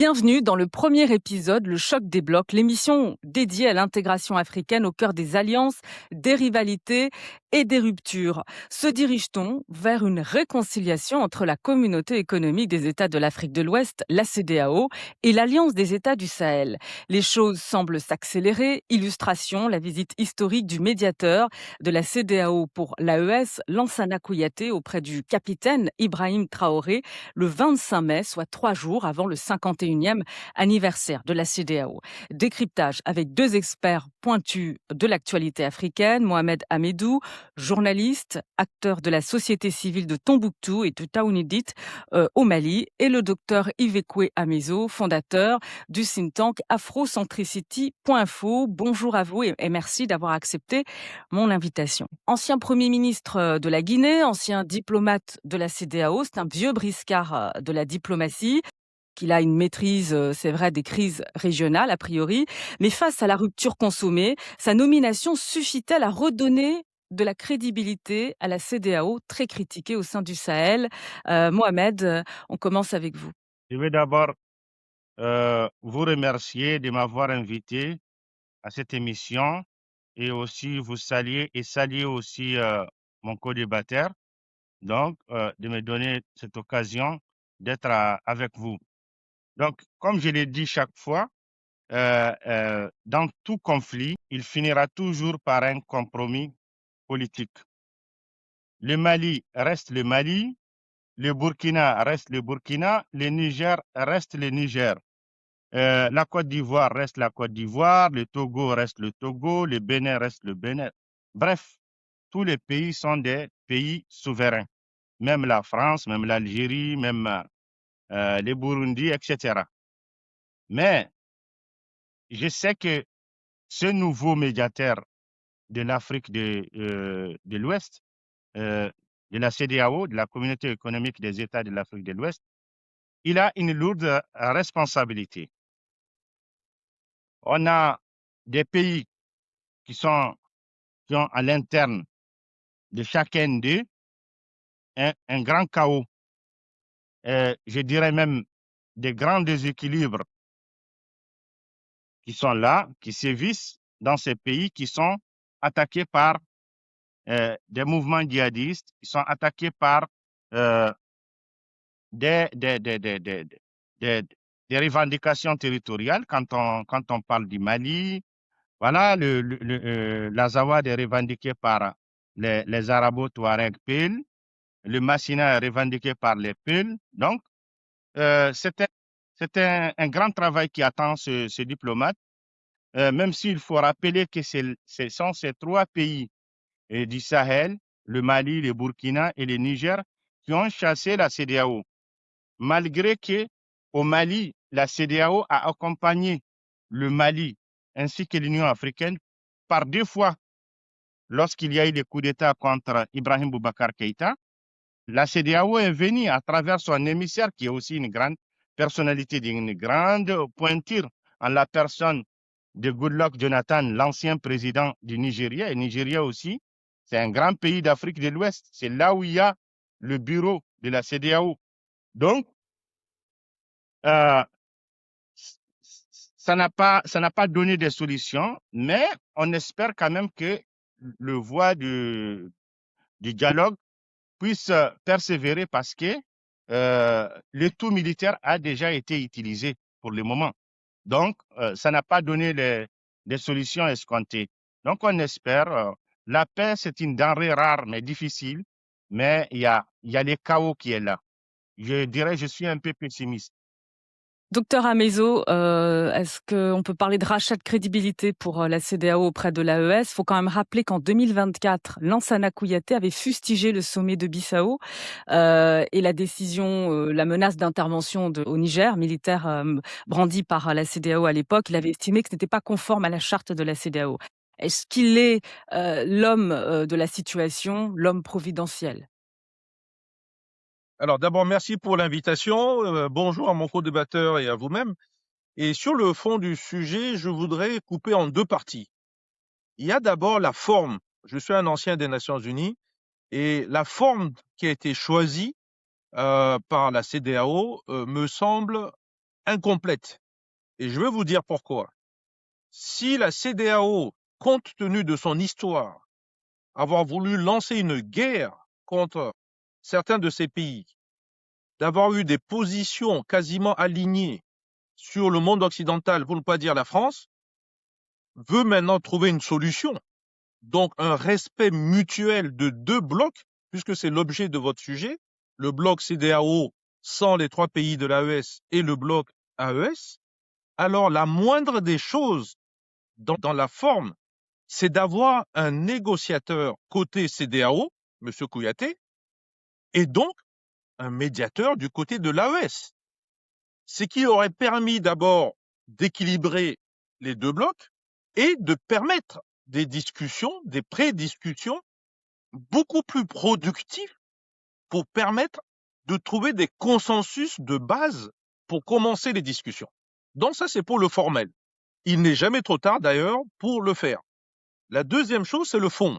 Bienvenue dans le premier épisode, Le Choc des blocs, l'émission dédiée à l'intégration africaine au cœur des alliances, des rivalités et des ruptures. Se dirige-t-on vers une réconciliation entre la communauté économique des États de l'Afrique de l'Ouest, la CEDEAO, et l'Alliance des États du Sahel? Les choses semblent s'accélérer. Illustration, la visite historique du médiateur de la CEDEAO pour l'AES, Lansana Kouyaté, auprès du capitaine Ibrahim Traoré, le 25 mai, soit 3 jours avant le 51e anniversaire de la CEDEAO. Décryptage avec deux experts pointus de l'actualité africaine, Mohamed Hamedou, journaliste, acteur de la société civile de Tombouctou et de Taounidit au Mali, et le docteur Ivekwe Amezo, fondateur du think tank Afrocentricity.info. Bonjour à vous et merci d'avoir accepté mon invitation. Ancien Premier ministre de la Guinée, ancien diplomate de la CEDEAO, c'est un vieux briscard de la diplomatie, qu'il a une maîtrise, c'est vrai, des crises régionales a priori, mais face à la rupture consommée, sa nomination suffit-elle à redonner de la crédibilité à la CEDEAO, très critiquée au sein du Sahel? Mohamed, on commence avec vous. Je vais d'abord vous remercier de m'avoir invité à cette émission et aussi vous saluer et saluer aussi mon co-débatteur, donc de me donner cette occasion d'être avec vous. Donc, comme je l'ai dit chaque fois, dans tout conflit, il finira toujours par un compromis politique. Le Mali reste le Mali, le Burkina reste le Burkina, le Niger reste le Niger. La Côte d'Ivoire reste la Côte d'Ivoire, le Togo reste le Togo, le Bénin reste le Bénin. Bref, tous les pays sont des pays souverains, même la France, même l'Algérie, même les Burundi, etc. Mais je sais que ce nouveau médiateur de l'Afrique de l'Ouest, de la CEDEAO, de la Communauté économique des États de l'Afrique de l'Ouest, il a une lourde responsabilité. On a des pays qui ont à l'interne de chacun d'eux un grand chaos, je dirais même des grands déséquilibres qui sont là, qui sévissent dans ces pays, qui sont attaqués par des mouvements djihadistes, qui sont attaqués par euh, des, des, des, des, des, des- des revendications territoriales. Quand on parle du Mali, voilà, l'Azawad est revendiqué par les Arabo-Touareg Peuls. Le Massina est revendiqué par les Peuls. Donc, c'est un grand travail qui attend ce diplomate, même s'il faut rappeler que ce sont ces trois pays du Sahel, le Mali, le Burkina et le Niger, qui ont chassé la CEDEAO. Malgré que au Mali, la CEDEAO a accompagné le Mali ainsi que l'Union africaine par 2 fois lorsqu'il y a eu le coup d'État contre Ibrahim Boubacar Keïta. La CEDEAO est venue à travers son émissaire, qui est aussi une grande personnalité, d'une grande pointure en la personne de Goodluck Jonathan, l'ancien président du Nigeria. Et Nigeria aussi, c'est un grand pays d'Afrique de l'Ouest. C'est là où il y a le bureau de la CEDEAO. Donc, euh, ça n'a pas donné de solution, mais on espère quand même que le voie du dialogue puisse persévérer parce que le tout militaire a déjà été utilisé pour le moment. Donc, ça n'a pas donné les solutions escomptées. Donc, on espère, la paix, c'est une denrée rare mais difficile, mais il y a les chaos qui est là. Je dirais, je suis un peu pessimiste. Docteur Amezo, est-ce qu'on peut parler de rachat de crédibilité pour la CEDEAO auprès de l'AES? Il faut quand même rappeler qu'en 2024, Lansana Kouyaté avait fustigé le sommet de Bissau et la décision, la menace d'intervention au Niger, militaire brandie par la CEDEAO à l'époque. Il avait estimé que ce n'était pas conforme à la charte de la CEDEAO. Est-ce qu'il est l'homme de la situation, l'homme providentiel? Alors d'abord, merci pour l'invitation. Bonjour à mon co-débatteur et à vous-même. Et sur le fond du sujet, je voudrais couper en deux parties. Il y a d'abord la forme. Je suis un ancien des Nations Unies et la forme qui a été choisie par la CEDEAO me semble incomplète. Et je vais vous dire pourquoi. Si la CEDEAO, compte tenu de son histoire, avoir voulu lancer une guerre contre certains de ces pays, d'avoir eu des positions quasiment alignées sur le monde occidental, pour ne pas dire la France, veut maintenant trouver une solution. Donc un respect mutuel de deux blocs, puisque c'est l'objet de votre sujet, le bloc CEDEAO sans les 3 pays de l'AES et le bloc AES. Alors la moindre des choses dans la forme, c'est d'avoir un négociateur côté CEDEAO, M. Kouyaté, et donc un médiateur du côté de l'AES. Ce qui aurait permis d'abord d'équilibrer les deux blocs et de permettre des discussions, des pré-discussions beaucoup plus productives pour permettre de trouver des consensus de base pour commencer les discussions. Donc ça, c'est pour le formel. Il n'est jamais trop tard d'ailleurs pour le faire. La deuxième chose, c'est le fond.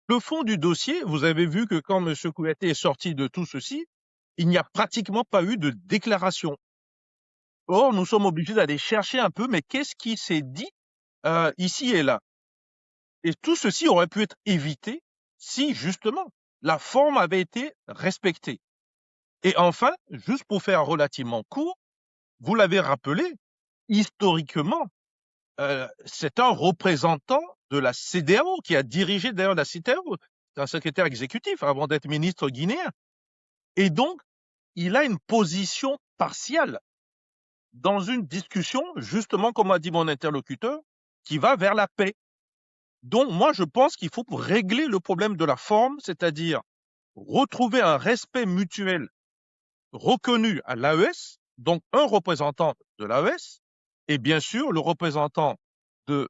Le fond du dossier, vous avez vu que quand M. Kouyaté est sorti de tout ceci, il n'y a pratiquement pas eu de déclaration. Or, nous sommes obligés d'aller chercher un peu, mais qu'est-ce qui s'est dit ici et là? Et tout ceci aurait pu être évité si, justement, la forme avait été respectée. Et enfin, juste pour faire relativement court, vous l'avez rappelé, historiquement, c'est un représentant de la CEDEAO qui a dirigé d'ailleurs la CEDEAO. C'est un secrétaire exécutif avant d'être ministre guinéen. Et donc, il a une position partiale dans une discussion, justement, comme a dit mon interlocuteur, qui va vers la paix. Donc, moi, je pense qu'il faut régler le problème de la forme, c'est-à-dire retrouver un respect mutuel reconnu à l'AES, donc un représentant de l'AES, et bien sûr le représentant de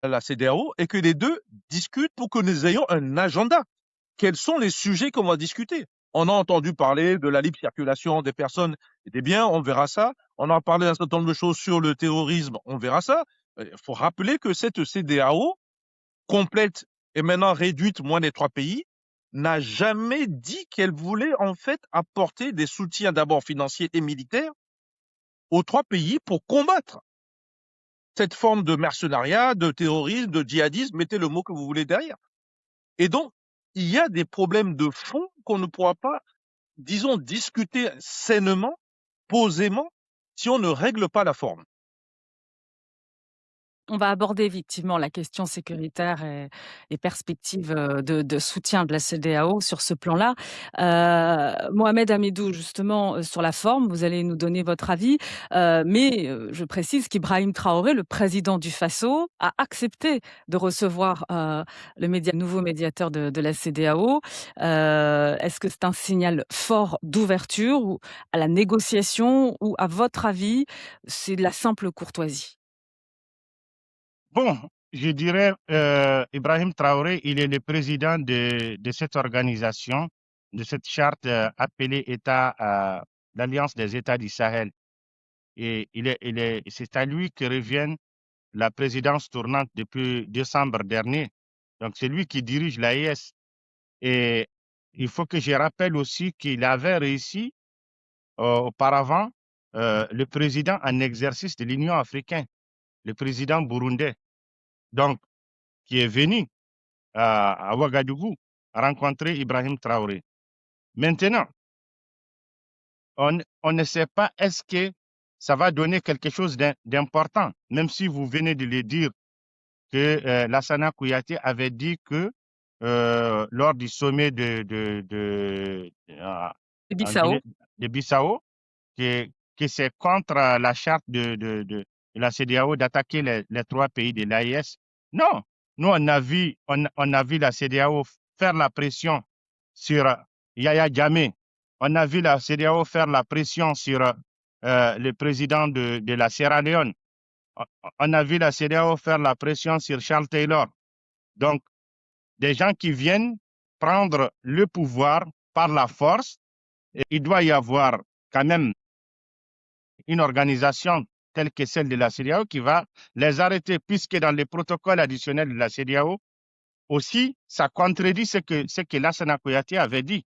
la CEDEAO, et que les deux discutent pour que nous ayons un agenda. Quels sont les sujets qu'on va discuter? On a entendu parler de la libre circulation des personnes et des biens, on verra ça. On a parlé d'un certain nombre de choses sur le terrorisme, on verra ça. Il faut rappeler que cette CEDEAO, complète et maintenant réduite moins des 3 pays, n'a jamais dit qu'elle voulait en fait apporter des soutiens d'abord financiers et militaires aux 3 pays pour combattre cette forme de mercenariat, de terrorisme, de djihadisme, mettez le mot que vous voulez derrière. Et donc, il y a des problèmes de fond qu'on ne pourra pas, disons, discuter sainement, posément, si on ne règle pas la forme. On va aborder effectivement la question sécuritaire et les perspectives de soutien de la CEDEAO sur ce plan-là. Mohamed Hamidou, justement, sur la forme, vous allez nous donner votre avis. Mais je précise qu'Ibrahim Traoré, le président du Faso, a accepté de recevoir le nouveau médiateur de la CEDEAO. Est-ce que c'est un signal fort d'ouverture à la négociation ou, à votre avis, c'est de la simple courtoisie? Bon, je dirais, Ibrahim Traoré, il est le président de cette organisation, de cette charte appelée État, l'Alliance des États du Sahel. Et c'est à lui que revient la présidence tournante depuis décembre dernier. Donc, c'est lui qui dirige l'AES. Et il faut que je rappelle aussi qu'il avait réussi auparavant le président en exercice de l'Union africaine, le président burundais. Donc, qui est venu à Ouagadougou rencontrer Ibrahim Traoré. Maintenant, on ne sait pas est-ce que ça va donner quelque chose d'important, même si vous venez de le dire que Lassana Kouyaté avait dit que lors du sommet en Bissau. Guinée, de Bissau, que c'est contre la charte de la CEDEAO d'attaquer les 3 pays de l'AES. Non, nous on a vu la CEDEAO faire la pression sur Yaya Jammeh. On a vu la CEDEAO faire la pression sur le président de la Sierra Leone. On a vu la CEDEAO faire la pression sur Charles Taylor. Donc, des gens qui viennent prendre le pouvoir par la force, et il doit y avoir quand même une organisation telle que celle de la CEDEAO qui va les arrêter, puisque dans les protocoles additionnels de la CEDEAO, aussi, ça contredit ce que Lassana Kouyaté avait dit.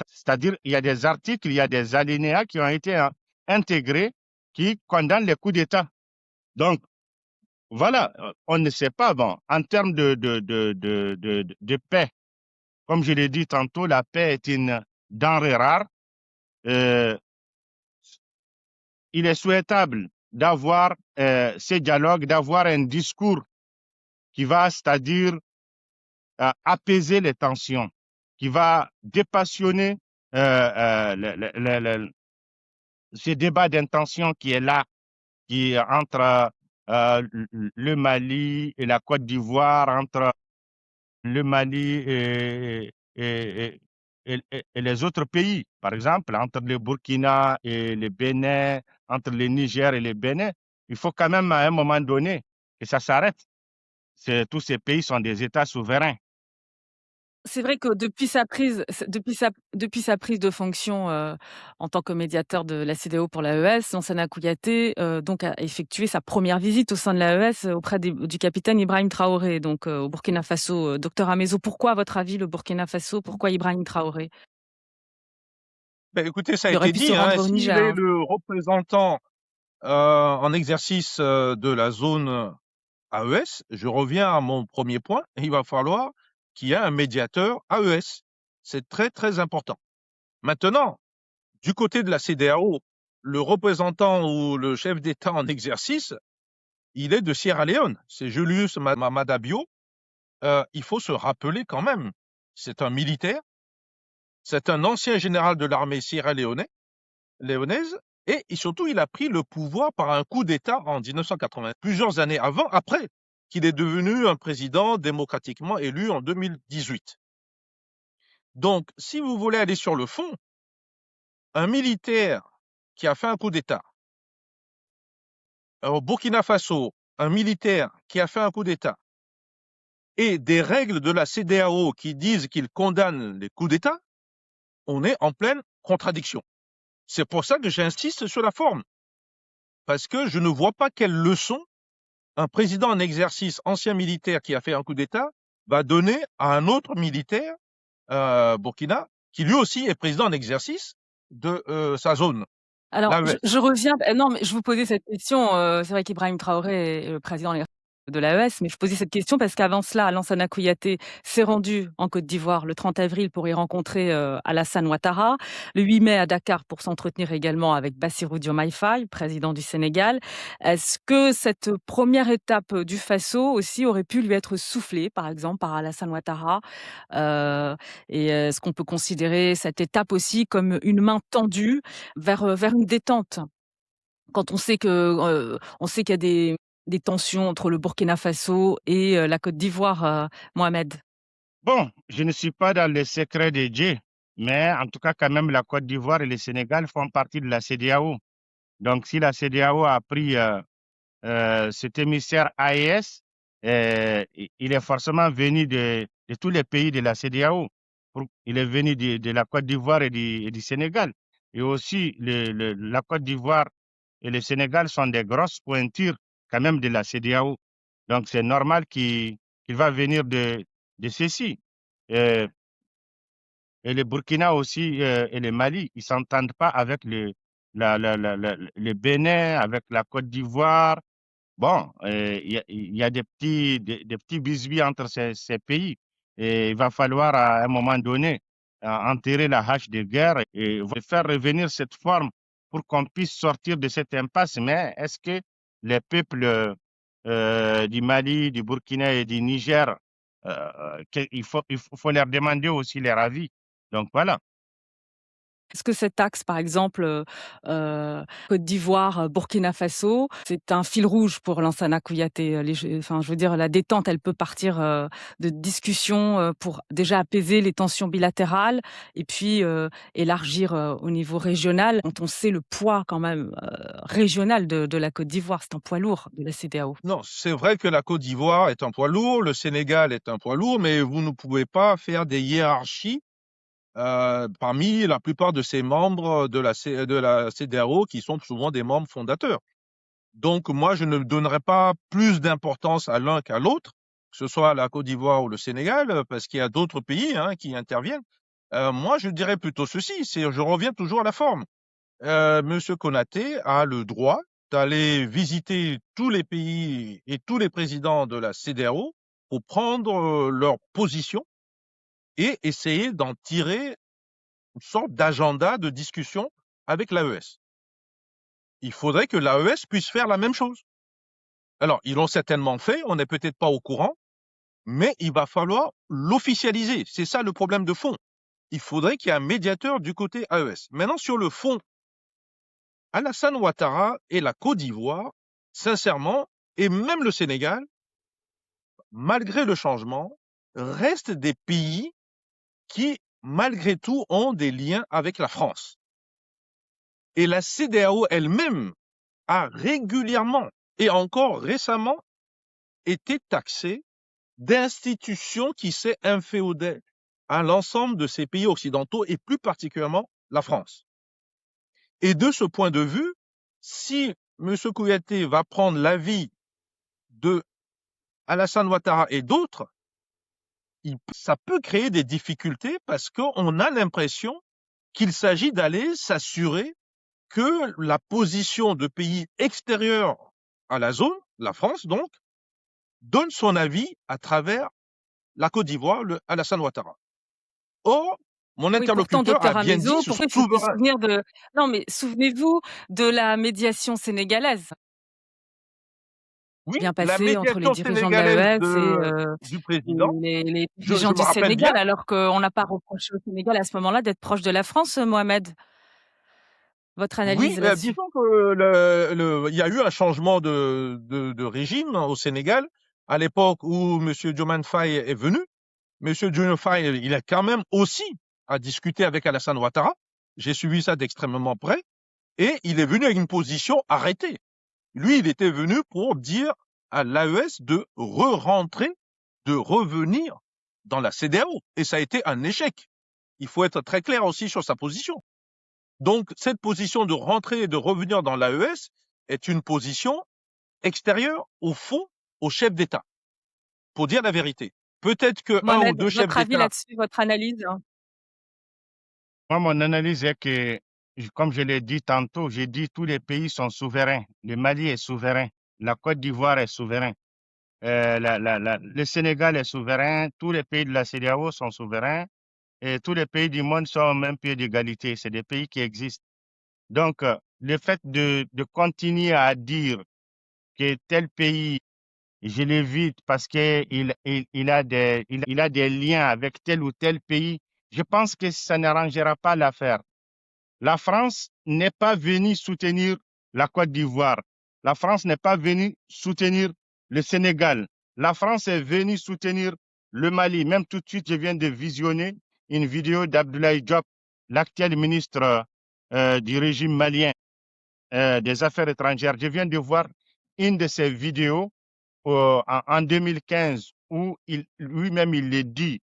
C'est-à-dire, il y a des articles, il y a des alinéas qui ont été intégrés qui condamne les coups d'État. Donc, voilà, on ne sait pas. Bon, en termes de paix, comme je l'ai dit tantôt, la paix est une denrée rare. Euh, il est souhaitable d'avoir ces dialogues, d'avoir un discours qui va, c'est-à-dire apaiser les tensions, qui va dépassionner ce débat d'intention qui est là, qui est entre le Mali et la Côte d'Ivoire, entre le Mali et les autres pays, par exemple, entre le Burkina et le Bénin, entre le Niger et le Bénin. Il faut quand même à un moment donné que ça s'arrête. Tous ces pays sont des États souverains. C'est vrai que depuis sa prise de fonction, en tant que médiateur de la CEDEAO pour l'AES, Lansana Kouyaté, donc a effectué sa première visite au sein de l'AES, auprès du capitaine Ibrahim Traoré, donc au Burkina Faso. Docteur Amezo, pourquoi à votre avis le Burkina Faso? Pourquoi Ibrahim Traoré? Ben, écoutez, ça a Il aurait été pu se dit, hein, rendre au s'il Niger, est hein. le représentant en exercice de la zone AES, je reviens à mon premier point, il va falloir qu'il y ait un médiateur AES. C'est très, très important. Maintenant, du côté de la CEDEAO, le représentant ou le chef d'État en exercice, il est de Sierra Leone. C'est Julius Maada Bio. Il faut se rappeler quand même, c'est un militaire, c'est un ancien général de l'armée léonaise, et surtout, il a pris le pouvoir par un coup d'État en 1980, plusieurs années après qu'il est devenu un président démocratiquement élu en 2018. Donc, si vous voulez aller sur le fond, un militaire qui a fait un coup d'État, au Burkina Faso, un militaire qui a fait un coup d'État, et des règles de la CEDEAO qui disent qu'ils condamnent les coups d'État, on est en pleine contradiction. C'est pour ça que j'insiste sur la forme, parce que je ne vois pas quelle leçon un président en exercice, ancien militaire qui a fait un coup d'État, va donner à un autre militaire, Burkina, qui lui aussi est président en exercice de sa zone, Alors, l'AES. je reviens, non, mais je vous posais cette question, c'est vrai qu'Ibrahim Traoré est le président de l'AES, mais je posais cette question parce qu'avant cela, Lansana Kouyaté s'est rendu en Côte d'Ivoire le 30 avril pour y rencontrer Alassane Ouattara, le 8 mai à Dakar pour s'entretenir également avec Bassirou Diomaye Faye, président du Sénégal. Est-ce que cette première étape du Faso aussi aurait pu lui être soufflée, par exemple, par Alassane Ouattara? Et est-ce qu'on peut considérer cette étape aussi comme une main tendue vers une détente? Quand on sait qu'il y a des tensions entre le Burkina Faso et la Côte d'Ivoire, Mohamed. Bon, je ne suis pas dans les secrets de Dieu, mais en tout cas, quand même, la Côte d'Ivoire et le Sénégal font partie de la CEDEAO. Donc, si la CEDEAO a pris cet émissaire AES, il est forcément venu de tous les pays de la CEDEAO. Il est venu de la Côte d'Ivoire et du Sénégal. Et aussi, la Côte d'Ivoire et le Sénégal sont des grosses pointures quand même de la CEDEAO. Donc, c'est normal qu'il va venir de ceci. Euh, et le Burkina aussi et le Mali, ils ne s'entendent pas avec le Bénin, avec la Côte d'Ivoire. Bon, il y a des petits bisbis entre ces pays. Et il va falloir à un moment donné enterrer la hache de guerre et faire revenir cette forme pour qu'on puisse sortir de cette impasse. Mais est-ce que les peuples du Mali, du Burkina et du Niger, il faut leur demander aussi leur avis. Donc voilà. Est-ce que cet axe, par exemple, Côte d'Ivoire, Burkina Faso, c'est un fil rouge pour Lansana Kouyaté? Enfin, je veux dire, la détente, elle peut partir de discussions pour déjà apaiser les tensions bilatérales et puis élargir au niveau régional. Quand on sait le poids quand même régional de la Côte d'Ivoire, c'est un poids lourd de la CEDEAO. Non, c'est vrai que la Côte d'Ivoire est un poids lourd, le Sénégal est un poids lourd, mais vous ne pouvez pas faire des hiérarchies parmi la plupart de ces membres de la CEDEAO qui sont souvent des membres fondateurs. Donc, moi, je ne donnerais pas plus d'importance à l'un qu'à l'autre, que ce soit la Côte d'Ivoire ou le Sénégal, parce qu'il y a d'autres pays qui interviennent. Moi, je dirais plutôt ceci, je reviens toujours à la forme. Monsieur Konaté a le droit d'aller visiter tous les pays et tous les présidents de la CEDEAO pour prendre leur position et essayer d'en tirer une sorte d'agenda de discussion avec l'AES. Il faudrait que l'AES puisse faire la même chose. Alors, ils l'ont certainement fait, on n'est peut-être pas au courant, mais il va falloir l'officialiser. C'est ça le problème de fond. Il faudrait qu'il y ait un médiateur du côté AES. Maintenant, sur le fond, Alassane Ouattara et la Côte d'Ivoire, sincèrement, et même le Sénégal, malgré le changement, restent des pays qui, malgré tout, ont des liens avec la France. Et la CEDEAO elle-même a régulièrement et encore récemment été taxée d'institutions qui s'est inféodée à l'ensemble de ces pays occidentaux et plus particulièrement la France. Et de ce point de vue, si M. Kouyaté va prendre l'avis de Alassane Ouattara et d'autres, ça peut créer des difficultés parce qu'on a l'impression qu'il s'agit d'aller s'assurer que la position de pays extérieurs à la zone, la France donc, donne son avis à travers la Côte d'Ivoire, le Alassane Ouattara. Or, mon Oui, pourtant, interlocuteur a docteur bien dit Amezo, ce pourquoi il faut se souverain. souvenir de... Non, mais souvenez-vous de la médiation sénégalaise Oui, bien la passée entre les médiation dirigeants de sénégalaise l'AES du président, et les je dirigeants me du rappelle bien. Sénégal, alors qu'on n'a pas reproché au Sénégal à ce moment-là d'être proche de la France, Mohamed. Votre Oui, analyse là-dessus? disons que il y a eu un changement de régime au Sénégal à l'époque où M. Diomaye Faye est venu. M. Diomaye Faye, il a quand même aussi à discuter avec Alassane Ouattara. J'ai suivi ça d'extrêmement près. Et il est venu avec une position arrêtée. Lui, il était venu pour dire à l'AES de re-rentrer, de revenir dans la CEDEAO. Et ça a été un échec. Il faut être très clair aussi sur sa position. Donc, cette position de rentrer et de revenir dans l'AES est une position extérieure, au fond, au chef d'État, pour dire la vérité. Peut-être que un ou Mohamed, deux chefs votre avis d'État. là-dessus, votre analyse? Moi, mon analyse est que, comme je l'ai dit tantôt, j'ai dit tous les pays sont souverains. Le Mali est souverain. La Côte d'Ivoire est souverain. Le Sénégal est souverain. Tous les pays de la CEDEAO sont souverains. Et tous les pays du monde sont au même pied d'égalité. C'est des pays qui existent. Donc, le fait de continuer à dire que tel pays, je l'évite parce qu'il a des liens avec tel ou tel pays, je pense que ça n'arrangera pas l'affaire. La France n'est pas venue soutenir la Côte d'Ivoire. La France n'est pas venue soutenir le Sénégal. La France est venue soutenir le Mali. Même tout de suite, je viens de visionner une vidéo d'Abdoulaye Diop, l'actuel ministre du régime malien des Affaires étrangères. Je viens de voir une de ses vidéos en 2015 où lui-même il le dit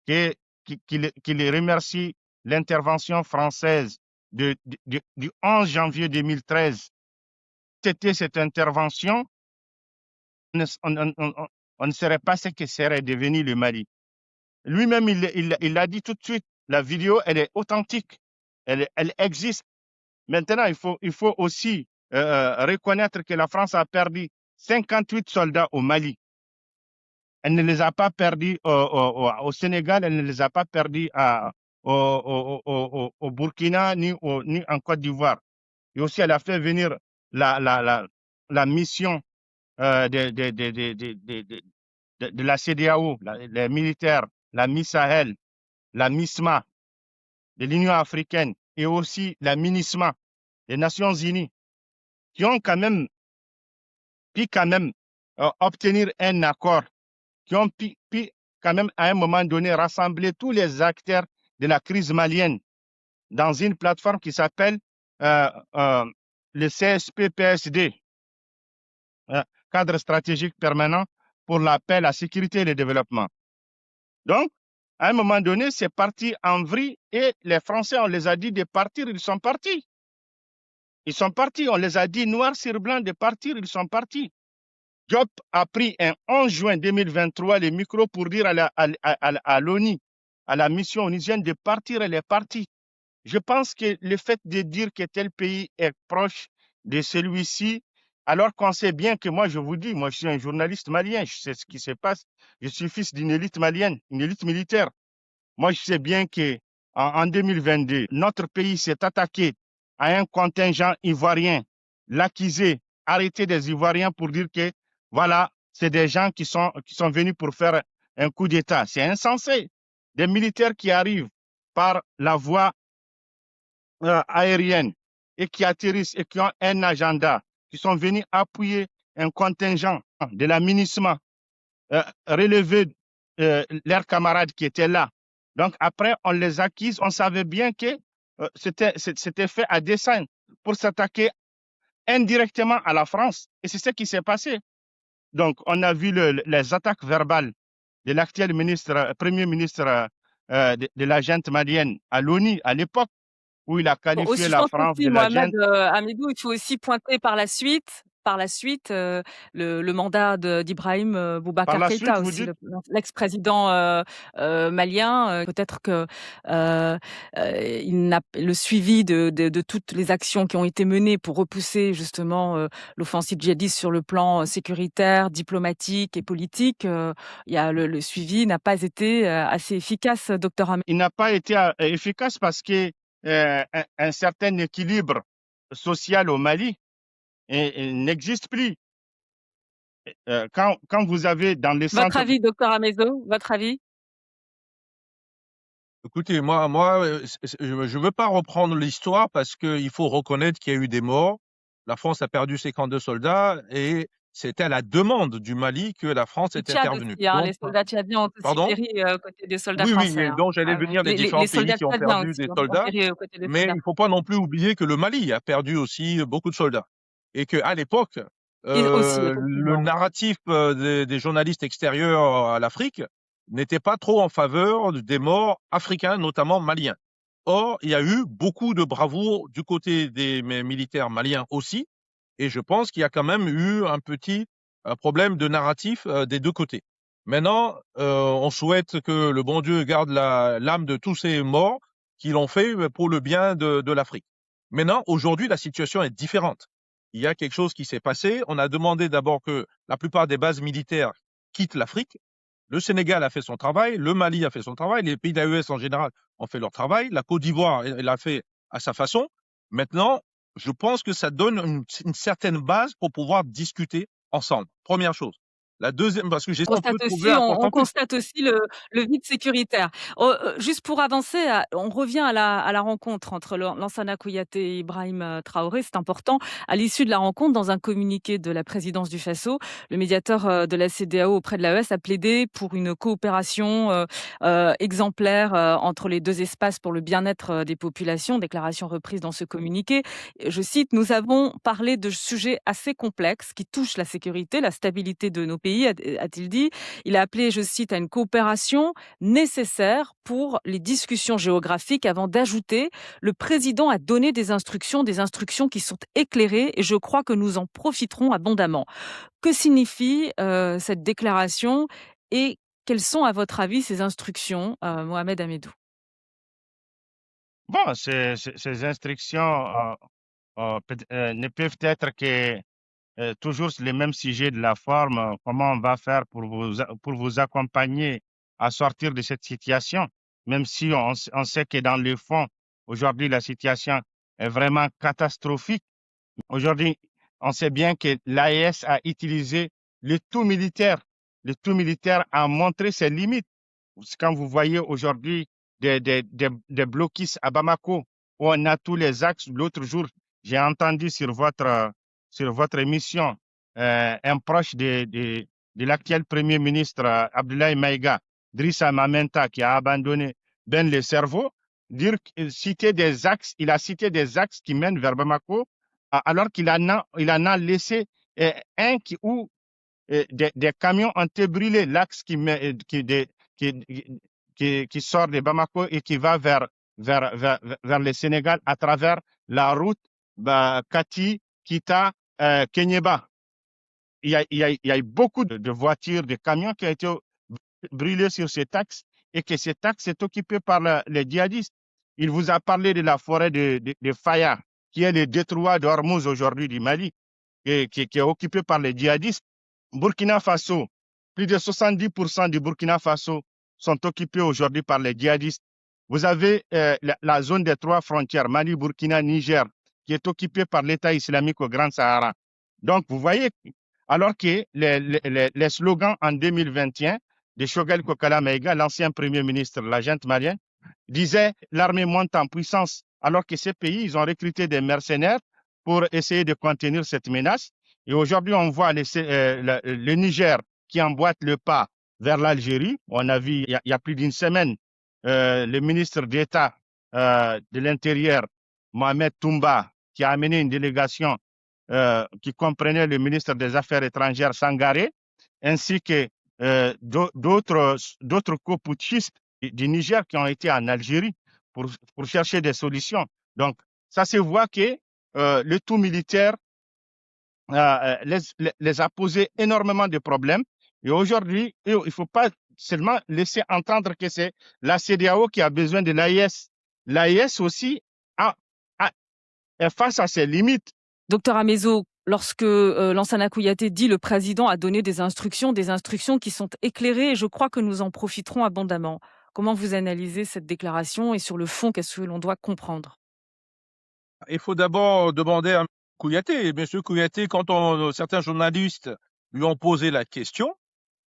qu'il remercie l'intervention française du 11 janvier 2013. C'était cette intervention, on ne saurait pas ce que serait devenu le Mali. Lui-même, il l'a dit tout de suite. La vidéo, elle est authentique. Elle existe. Maintenant, il faut aussi reconnaître que la France a perdu 58 soldats au Mali. Elle ne les a pas perdus au Sénégal, elle ne les a pas perdus au Burkina ni en Côte d'Ivoire. Et aussi, elle a fait venir la mission de la CEDEAO, les militaires, la MISAHEL, la MISMA, de l'Union africaine et aussi la MINISMA, des Nations unies, qui ont quand même pu obtenir un accord, qui ont pu quand même à un moment donné rassembler tous les acteurs de la crise malienne dans une plateforme qui s'appelle le CSP-PSD, cadre stratégique permanent pour la paix, la sécurité et le développement. Donc, à un moment donné, c'est parti en vrille et les Français, on les a dit de partir, ils sont partis. Ils sont partis, on les a dit noir sur blanc de partir, ils sont partis. Diop a pris un 11 juin 2023 le micro pour dire à l'ONU, à la mission onusienne de partir, elle est partie. Je pense que le fait de dire que tel pays est proche de celui-ci, alors qu'on sait bien que moi, je vous dis, moi, je suis un journaliste malien, je sais ce qui se passe. Je suis fils d'une élite malienne, une élite militaire. Moi, je sais bien que en 2022, notre pays s'est attaqué à un contingent ivoirien, l'accusé, arrêté des Ivoiriens pour dire que, voilà, c'est des gens qui sont venus pour faire un coup d'État. C'est insensé. Des militaires qui arrivent par la voie aérienne et qui atterrissent et qui ont un agenda, qui sont venus appuyer un contingent de la MINUSMA, relever leurs camarades qui étaient là. Donc après, on les acquise, on savait bien que c'était fait à dessein pour s'attaquer indirectement à la France. Et c'est ce qui s'est passé. Donc on a vu les attaques verbales de l'actuel ministre, premier ministre de la junte malienne à l'ONU à l'époque, où il a Bon, qualifié aussi, je la pense France de aussi, la Mohamed junte. Hamidou, il faut aussi pointer par la suite, le mandat d'Ibrahim Par Boubacar la suite, Keïta vous aussi, dites, l'ex-président malien. Peut-être que il n'a le suivi de toutes les actions qui ont été menées pour repousser justement l'offensive djihadiste sur le plan sécuritaire, diplomatique et politique. Il y a le suivi n'a pas été assez efficace, docteur Hamidou. il n'a pas été efficace parce que un certain équilibre social au Mali n'existe plus. Quand vous avez dans les Votre centres, avis, docteur Amezo, votre avis? Écoutez, je veux pas reprendre l'histoire parce qu'il faut reconnaître qu'il y a eu des morts. La France a perdu 52 soldats et c'était à la demande du Mali que la France Du est Tchad intervenue. aussi, hein, les soldats tchadiens ont aussi Pardon? péri aux côtés des soldats Oui, oui, français, et hein. donc j'allais Ouais. venir des Les différents pays soldats qui ont tchadiens perdu aussi des ont soldats, péri aux côtés des mais soldats. il faut pas non plus oublier que le Mali a perdu aussi beaucoup de soldats. Et qu'à l'époque, Et aussi, le effectivement. narratif des journalistes extérieurs à l'Afrique n'était pas trop en faveur des morts africains, notamment maliens. Or, il y a eu beaucoup de bravoure du côté des militaires maliens aussi, et je pense qu'il y a quand même eu un petit problème de narratif des deux côtés. Maintenant, on souhaite que le bon Dieu garde l'âme de tous ces morts qui l'ont fait pour le bien de l'Afrique. Maintenant, aujourd'hui, la situation est différente. Il y a quelque chose qui s'est passé. On a demandé d'abord que la plupart des bases militaires quittent l'Afrique. Le Sénégal a fait son travail, le Mali a fait son travail, les pays d'AES en général ont fait leur travail, la Côte d'Ivoire, elle l'a fait à sa façon. Maintenant, je pense que ça donne une certaine base pour pouvoir discuter ensemble. Première chose. La deuxième, parce que j'essaie un peu de trouver un On consensus. constate aussi le vide sécuritaire. Juste pour avancer, on revient à la rencontre entre Lansana Kouyaté et Ibrahim Traoré. C'est important. À l'issue de la rencontre, dans un communiqué de la présidence du Faso, le médiateur de la CEDEAO auprès de l'AES a plaidé pour une coopération exemplaire entre les deux espaces pour le bien-être des populations. Déclaration reprise dans ce communiqué. Je cite, nous avons parlé de sujets assez complexes qui touchent la sécurité, la stabilité de nos pays, a-t-il dit. Il a appelé, je cite, à une coopération nécessaire pour les discussions géographiques avant d'ajouter, le président a donné des instructions qui sont éclairées et je crois que nous en profiterons abondamment. Que signifie cette déclaration et quelles sont, à votre avis, ces instructions, Mohamed Hamidou? bon, ces instructions ne peuvent être que toujours les mêmes sujets de la forme. Comment on va faire pour vous accompagner à sortir de cette situation, même si on sait que dans le fond, aujourd'hui, la situation est vraiment catastrophique. Aujourd'hui, on sait bien que l'AES a utilisé le tout militaire. Le tout militaire a montré ses limites. Quand vous voyez aujourd'hui des blocus à Bamako, où on a tous les axes, l'autre jour, j'ai entendu sur votre émission un proche de l'actuel Premier ministre Abdoulaye Maïga, Drissa Mamenta, qui a abandonné Ben le cerveau, citer des axes, il a cité des axes qui mènent vers Bamako, alors il en a laissé un où des camions ont été brûlés, l'axe qui, qui sort de Bamako et qui va vers le Sénégal à travers la route Kati, Kita, Kenyeba. Il y a eu beaucoup de voitures, de camions qui ont été brûlés sur cet axe et que cet axe est occupé par les djihadistes. Il vous a parlé de la forêt de Faya, qui est le détroit d'Ormuz aujourd'hui du Mali, qui est occupé par les djihadistes. Burkina Faso, plus de 70% du Burkina Faso sont occupés aujourd'hui par les djihadistes. Vous avez la zone des 3 frontières, Mali, Burkina, Niger, qui est occupée par l'État islamique au Grand Sahara. Donc, vous voyez, alors que les slogans en 2021 de Choguel Kokala Maïga, l'ancien premier ministre, l'agent malien, disait l'armée monte en puissance, alors que ces pays, ils ont recruté des mercenaires pour essayer de contenir cette menace. Et aujourd'hui, on voit le Niger qui emboîte le pas vers l'Algérie. On a vu il y a plus d'une semaine le ministre d'État de l'Intérieur, Mohamed Toumba, qui a amené une délégation qui comprenait le ministre des Affaires étrangères Sangaré, ainsi que d'autres co-putschistes du Niger qui ont été en Algérie pour chercher des solutions. Donc, ça se voit que le tout militaire les a posé énormément de problèmes. Et aujourd'hui, il ne faut pas seulement laisser entendre que c'est la CEDEAO qui a besoin de l'AIS. L'AIS aussi est face à ses limites. Docteur Amezo, lorsque Lansana Kouyaté dit le président a donné des instructions qui sont éclairées, et je crois que nous en profiterons abondamment. Comment vous analysez cette déclaration et sur le fond, qu'est-ce que l'on doit comprendre? Il faut d'abord demander à M. Kouyaté. Monsieur Kouyaté, quand certains journalistes lui ont posé la question,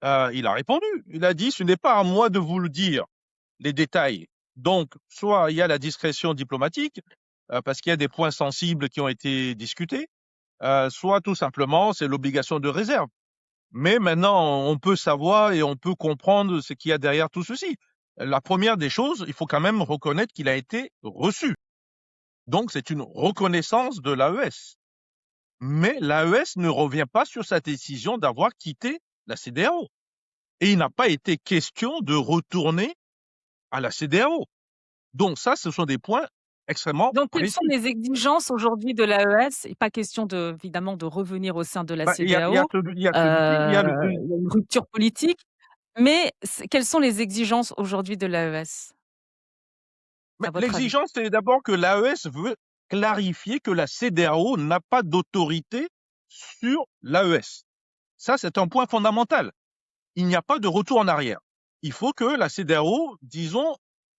il a répondu. Il a dit, ce n'est pas à moi de vous le dire, les détails. Donc, soit il y a la discrétion diplomatique, parce qu'il y a des points sensibles qui ont été discutés, soit tout simplement, c'est l'obligation de réserve. Mais maintenant, on peut savoir et on peut comprendre ce qu'il y a derrière tout ceci. La première des choses, il faut quand même reconnaître qu'il a été reçu. Donc, c'est une reconnaissance de l'AES. Mais l'AES ne revient pas sur sa décision d'avoir quitté la CEDEAO. Et il n'a pas été question de retourner à la CEDEAO. Donc ça, ce sont des points extrêmement Donc, quelles précis. sont les exigences aujourd'hui de l'AES? Pas question évidemment de revenir au sein de la CEDEAO. Il y a une rupture politique, mais quelles sont les exigences aujourd'hui de l'AES? L'exigence, c'est d'abord que l'AES veut clarifier que la CEDEAO n'a pas d'autorité sur l'AES. Ça, c'est un point fondamental. Il n'y a pas de retour en arrière. Il faut que la CEDEAO, disons,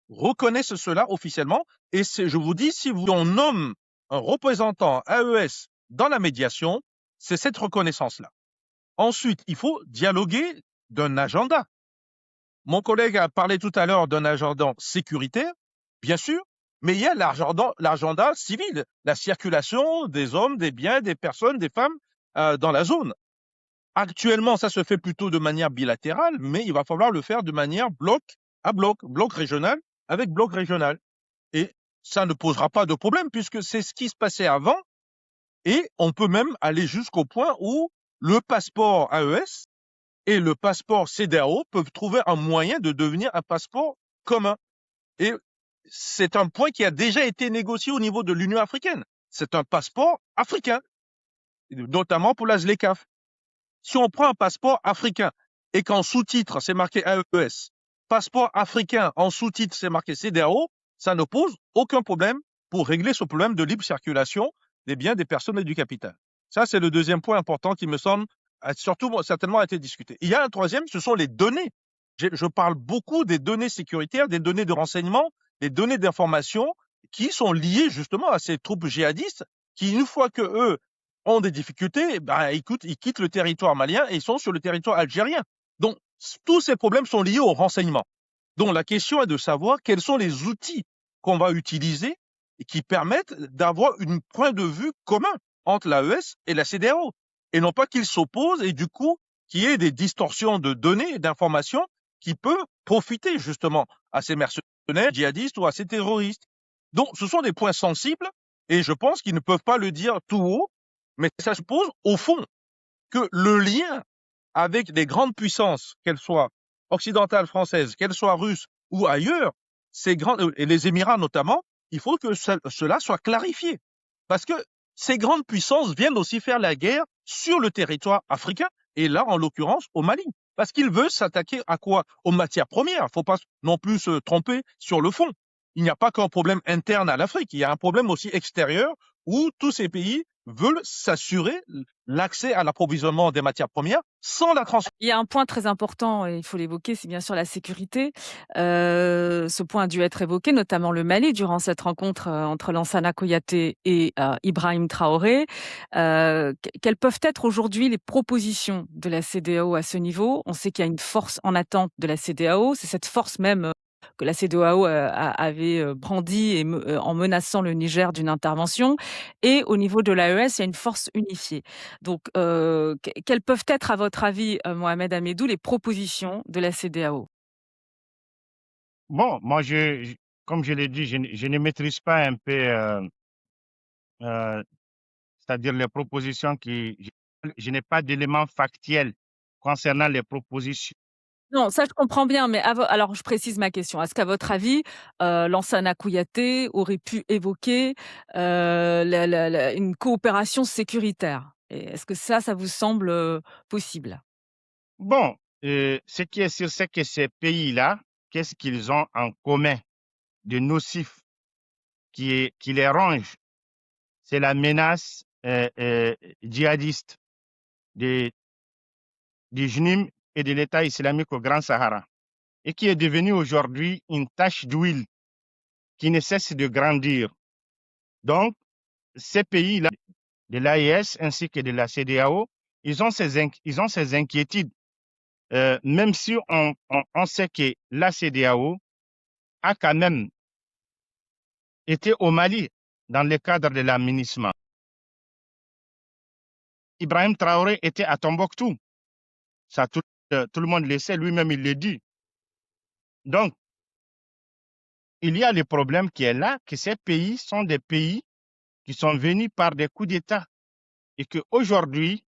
reconnaisse cela officiellement. Et je vous dis, si on nomme un représentant AES dans la médiation, c'est cette reconnaissance-là. Ensuite, il faut dialoguer d'un agenda. Mon collègue a parlé tout à l'heure d'un agenda sécuritaire, bien sûr, mais il y a l'agenda civil, la circulation des hommes, des biens, des personnes, des femmes dans la zone. Actuellement, ça se fait plutôt de manière bilatérale, mais il va falloir le faire de manière bloc à bloc, bloc régional avec bloc régional. Et ça ne posera pas de problème puisque c'est ce qui se passait avant. Et on peut même aller jusqu'au point où le passeport AES et le passeport CEDEAO peuvent trouver un moyen de devenir un passeport commun. Et c'est un point qui a déjà été négocié au niveau de l'Union africaine. C'est un passeport africain, notamment pour la ZLECAf. Si on prend un passeport africain et qu'en sous-titre, c'est marqué AES, passeport africain en sous-titre, c'est marqué CEDEAO, ça ne pose aucun problème pour régler ce problème de libre circulation des biens, des personnes et du capital. Ça, c'est le deuxième point important qui me semble surtout certainement a été discuté. Il y a un troisième, ce sont les données. Je parle beaucoup des données sécuritaires, des données de renseignement, des données d'information qui sont liées justement à ces troupes djihadistes qui, une fois que eux ont des difficultés, ils quittent le territoire malien et ils sont sur le territoire algérien. Donc, tous ces problèmes sont liés au renseignement. Donc, la question est de savoir quels sont les outils qu'on va utiliser et qui permettent d'avoir un point de vue commun entre l'AES et la CEDEAO. Et non pas qu'ils s'opposent et du coup, qu'il y ait des distorsions de données et d'informations qui peuvent profiter justement à ces mercenaires djihadistes ou à ces terroristes. Donc, ce sont des points sensibles et je pense qu'ils ne peuvent pas le dire tout haut, mais ça suppose, au fond, que le lien avec les grandes puissances, qu'elles soient occidentales françaises, qu'elles soient russes ou ailleurs, et les Émirats notamment, il faut que cela soit clarifié. Parce que ces grandes puissances viennent aussi faire la guerre sur le territoire africain, et là, en l'occurrence, au Mali. Parce qu'ils veulent s'attaquer à quoi? Aux matières premières. Il ne faut pas non plus se tromper sur le fond. il n'y a pas qu'un problème interne à l'Afrique, il y a un problème aussi extérieur où tous ces pays veulent s'assurer l'accès à l'approvisionnement des matières premières sans la transformation. Il y a un point très important et il faut l'évoquer, c'est bien sûr la sécurité. Ce point a dû être évoqué, notamment le Mali, durant cette rencontre entre Lansana Kouyaté et Ibrahim Traoré. Quelles peuvent être aujourd'hui les propositions de la CEDEAO à ce niveau? On sait qu'il y a une force en attente de la CEDEAO. C'est cette force même que la CEDEAO avait brandie en menaçant le Niger d'une intervention. Et au niveau de l'AES, il y a une force unifiée. Donc, quelles peuvent être, à votre avis, Mohamed Hamidou, les propositions de la CEDEAO? Bon, moi, comme je l'ai dit, je ne maîtrise pas un peu, euh, c'est-à-dire les propositions je n'ai pas d'éléments factuels concernant les propositions. Non, ça je comprends bien, mais alors je précise ma question. Est-ce qu'à votre avis, Lansana Kouyaté aurait pu évoquer une coopération sécuritaire? Et est-ce que ça vous semble possible? Bon, ce qui est sûr, c'est que ces pays-là, qu'est-ce qu'ils ont en commun de nocif qui les ronge? C'est la menace djihadiste de, du JNIM et de l'État islamique au Grand Sahara, et qui est devenue aujourd'hui une tache d'huile qui ne cesse de grandir. Donc, ces pays-là, de l'AES ainsi que de la CEDEAO, ils ont ces inquiétudes. Même si on sait que la CEDEAO a quand même été au Mali dans le cadre de l'aménagement. Ibrahim Traoré était à Tombouctou. Ça, tout le monde le sait, lui-même il le dit. Donc, il y a le problème qui est là, que ces pays sont des pays qui sont venus par des coups d'État et qu'aujourd'hui,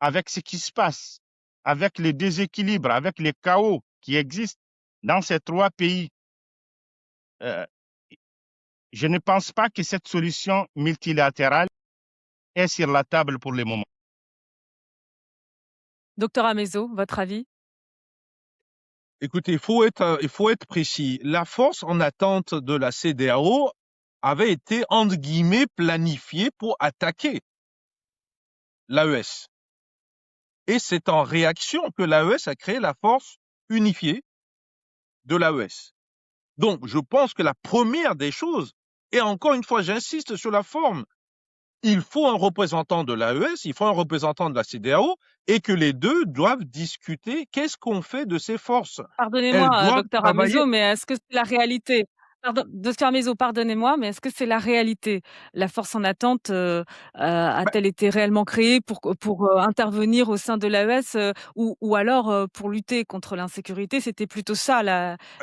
avec ce qui se passe, avec le déséquilibre, avec le chaos qui existe dans ces trois pays, euh, je ne pense pas que cette solution multilatérale est sur la table pour le moment. Docteur Amezo, votre avis? Écoutez, il faut être précis. La force en attente de la CEDEAO avait été, entre guillemets, planifiée pour attaquer l'AES. Et c'est en réaction que l'AES a créé la force unifiée de l'AES. Donc, je pense que la première des choses, et encore une fois, j'insiste sur la forme, il faut un représentant de l'AES, il faut un représentant de la CEDEAO, et que les deux doivent discuter qu'est-ce qu'on fait de ces forces. Elles Pardonnez-moi, doivent docteur travailler. Amezo, mais est-ce que c'est la réalité? Pardon, docteur Amezo, pardonnez-moi, mais est-ce que c'est la réalité? La force en attente, Bah, a-t-elle été réellement créée pour intervenir au sein de l'AES, ou alors, pour lutter contre l'insécurité? C'était plutôt ça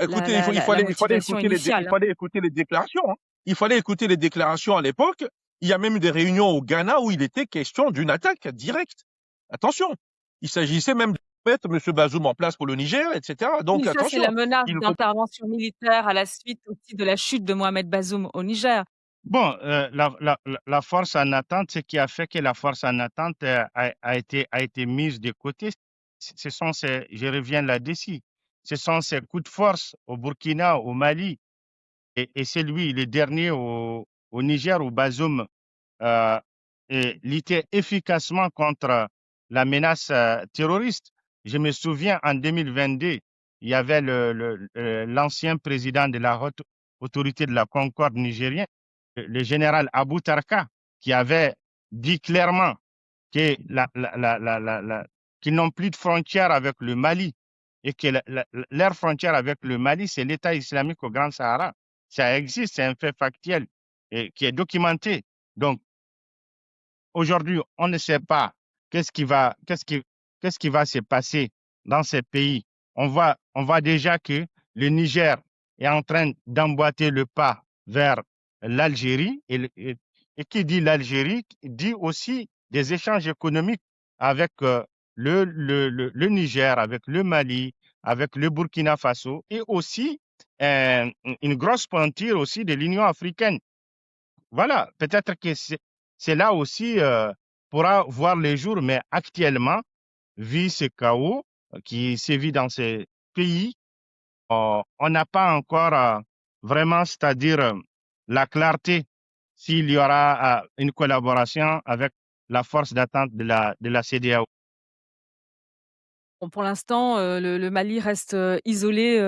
écoutez, la motivation il initiale. fallait écouter les déclarations. Hein. Il fallait écouter les déclarations à l'époque. Il y a même eu des réunions au Ghana où il était question d'une attaque directe. Attention, il s'agissait même de mettre M. Bazoum en place pour le Niger, etc. Oui, Donc ça, c'est la attention, menace il faut. d'intervention militaire à la suite aussi de la chute de Mohamed Bazoum au Niger. Bon, la force en attente, ce qui a fait que la force en attente a été mise de côté, je reviens là-dessus, ce sont ces coups de force au Burkina, au Mali, et c'est lui, le dernier au Niger, où Bazoum luttait efficacement contre la menace terroriste. Je me souviens, en 2022, il y avait l'ancien président de la haute autorité de la Concorde nigérienne, le général Abou Tarka, qui avait dit clairement que qu'ils n'ont plus de frontières avec le Mali et que leur frontière avec le Mali, c'est l'État islamique au Grand Sahara. Ça existe, c'est un fait factuel et qui est documenté. Donc, aujourd'hui, on ne sait pas qu'est-ce qui va se passer dans ces pays. On voit déjà que le Niger est en train d'emboîter le pas vers l'Algérie. Et qui dit l'Algérie dit aussi des échanges économiques avec le Niger, avec le Mali, avec le Burkina Faso et aussi une grosse pointure aussi de l'Union africaine. Voilà, peut-être que c'est là aussi pourra voir les jours, mais actuellement, vu ce chaos qui sévit dans ces pays, on n'a pas encore vraiment, c'est-à-dire la clarté s'il y aura une collaboration avec la force d'attente de la CEDEAO. Bon, pour l'instant, le Mali reste, isolé,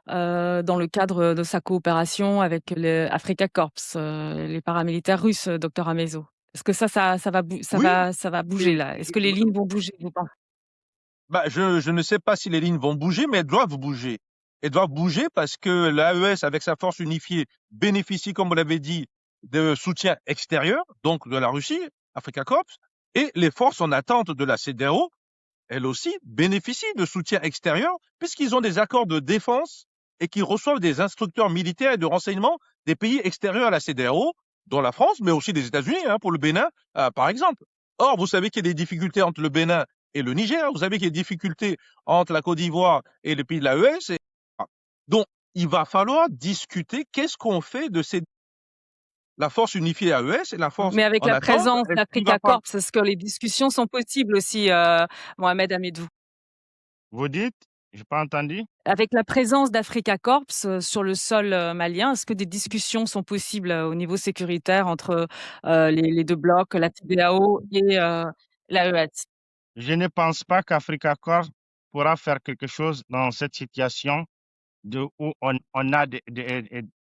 dans le cadre de sa coopération avec le Africa Corps, les paramilitaires russes, docteur Amezo. Est-ce que ça va Oui, ça va bouger et là? Est-ce que les lignes vont bouger, vous pensez? bah, je ne sais pas si les lignes vont bouger, mais elles doivent bouger. Elles doivent bouger parce que l'AES, avec sa force unifiée, bénéficie, comme vous l'avez dit, de soutien extérieur, donc de la Russie, Africa Corps, et les forces en attente de la CEDEAO, elles aussi, bénéficient de soutien extérieur, puisqu'ils ont des accords de défense et qu'ils reçoivent des instructeurs militaires et de renseignement des pays extérieurs à la CEDEAO, dont la France, mais aussi des États-Unis, hein, pour le Bénin, par exemple. Or, vous savez qu'il y a des difficultés entre le Bénin et le Niger, vous savez qu'il y a des difficultés entre la Côte d'Ivoire et les pays de l'AES. Donc, il va falloir discuter qu'est-ce qu'on fait de la force unifiée AES et la force Mais avec en la attente. présence Est-ce qu'il va d'Africa falloir... Corps, est-ce que les discussions sont possibles aussi, Mohamed Hamidou? Vous dites? Je n'ai pas entendu. Avec la présence d'Africa Corps, sur le sol, malien, est-ce que des discussions sont possibles, au niveau sécuritaire entre, les 2 blocs, la CEDEAO et l'AES? Je ne pense pas qu'Africa Corps pourra faire quelque chose dans cette situation où on a des, des-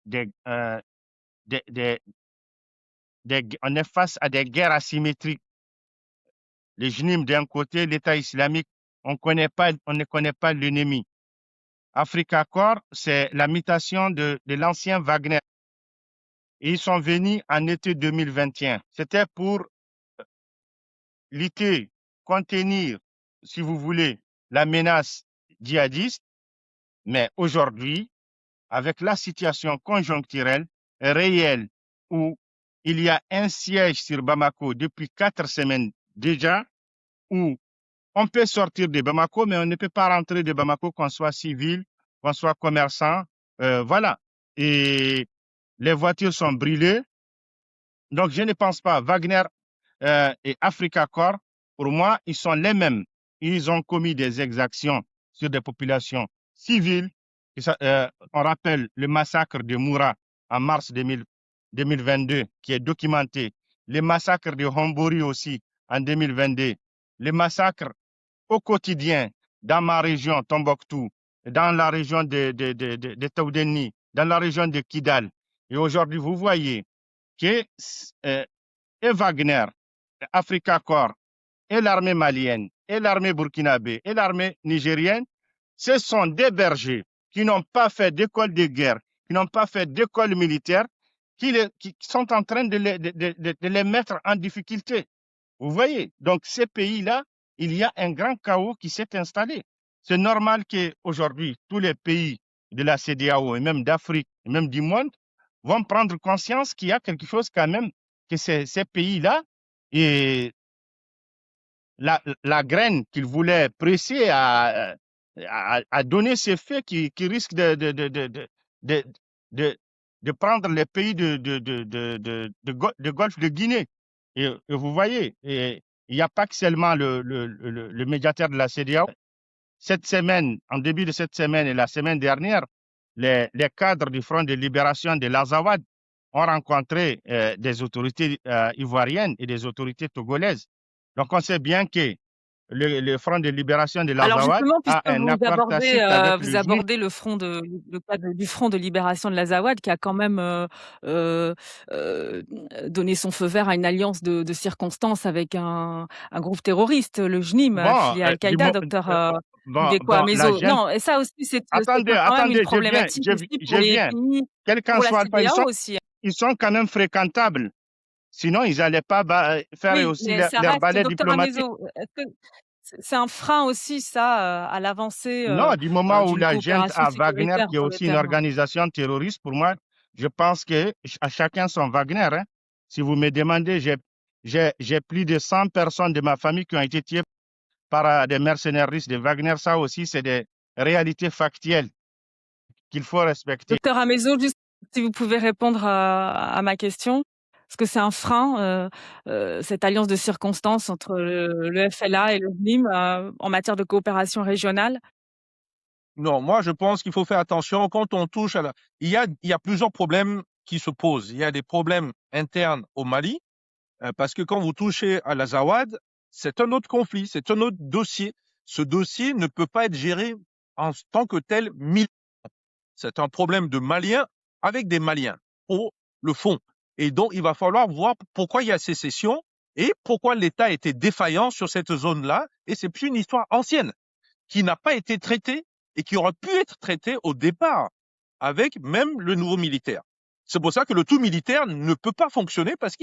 on est face à des guerres asymétriques. Les JNIM d'un côté, l'État islamique, on ne connaît pas l'ennemi. Africa Corps, c'est la mutation de l'ancien Wagner. Et ils sont venus en été 2021. C'était pour lutter, contenir, si vous voulez, la menace djihadiste. Mais aujourd'hui, avec la situation conjoncturelle réelle où il y a un siège sur Bamako depuis 4 semaines déjà, où on peut sortir de Bamako, mais on ne peut pas rentrer de Bamako, qu'on soit civil, qu'on soit commerçant. Voilà. Et les voitures sont brûlées. Donc, je ne pense pas. Wagner et Africa Corps, pour moi, ils sont les mêmes. Ils ont commis des exactions sur des populations civiles. On rappelle le massacre de Moura en mars 2022, qui est documenté. Le massacre de Hombori aussi en 2022. Le massacre au quotidien dans ma région, Tombouctou, dans la région de Taoudeni, dans la région de Kidal. Et aujourd'hui, vous voyez que et Wagner, Africa Corps, et l'armée malienne, et l'armée burkinabé, et l'armée nigérienne, ce sont des bergers qui n'ont pas fait d'école de guerre, qui n'ont pas fait d'école militaire, qui sont en train de les mettre en difficulté. Vous voyez, donc ces pays-là, il y a un grand chaos qui s'est installé. C'est normal qu'aujourd'hui, tous les pays de la CEDEAO et même d'Afrique et même du monde vont prendre conscience qu'il y a quelque chose quand même, que ces pays-là, et la graine qu'ils voulaient presser à donner ces faits qui risquent de, de, de prendre les pays de Golfe de Guinée. Et vous voyez, il n'y a pas que seulement le médiateur de la CEDEAO. Cette semaine, en début de cette semaine et la semaine dernière, les cadres du Front de libération de l'Azawad ont rencontré des autorités ivoiriennes et des autorités togolaises. Donc, on sait bien que le Front de libération de Alors l'Azawad justement, puisque a un accord tacite avec le vous JNIM. abordez le cas du Front de libération de l'Azawad qui a quand même, heu donné son feu vert à une alliance de circonstances avec un groupe terroriste, le JNIM, Bon, affilié à Al-Qaïda, docteur, Ndeko la Amezo. jeune. Non, et ça aussi, c'est Attendez, quand même une attendez, problématique aussi je pour les viens. pays, Quel qu'en pour la soit le pays, CEDEAO aussi. ils sont quand même fréquentables. Sinon, ils n'allaient pas faire Oui, aussi mais ça leur reste, balai docteur diplomatique. Amezo, est-ce que c'est un frein aussi ça, à l'avancée, Non, du moment où d'une la junte coopération a Wagner, sécuritaire qui est sur le aussi une terrain? organisation terroriste, pour moi, je pense que à chacun son Wagner, hein. Si vous me demandez, j'ai plus de 100 personnes de ma famille qui ont été tuées par des mercenaires russes de Wagner. Ça aussi, c'est des réalités factuelles qu'il faut respecter. Docteur Amezo, juste si vous pouvez répondre à ma question. Est-ce que c'est un frein, cette alliance de circonstances entre le FLA et le JNIM, en matière de coopération régionale? Non, moi, je pense qu'il faut faire attention quand on touche à la... il y a plusieurs problèmes qui se posent. Il y a des problèmes internes au Mali, parce que quand vous touchez à l'Azawad, c'est un autre conflit, c'est un autre dossier. Ce dossier ne peut pas être géré en tant que tel militant. C'est un problème de Maliens avec des Maliens, au le fond. Et donc, il va falloir voir pourquoi il y a sécession et pourquoi l'État était défaillant sur cette zone-là. Et c'est plus une histoire ancienne qui n'a pas été traitée et qui aurait pu être traitée au départ avec même le nouveau militaire. C'est pour ça que le tout militaire ne peut pas fonctionner parce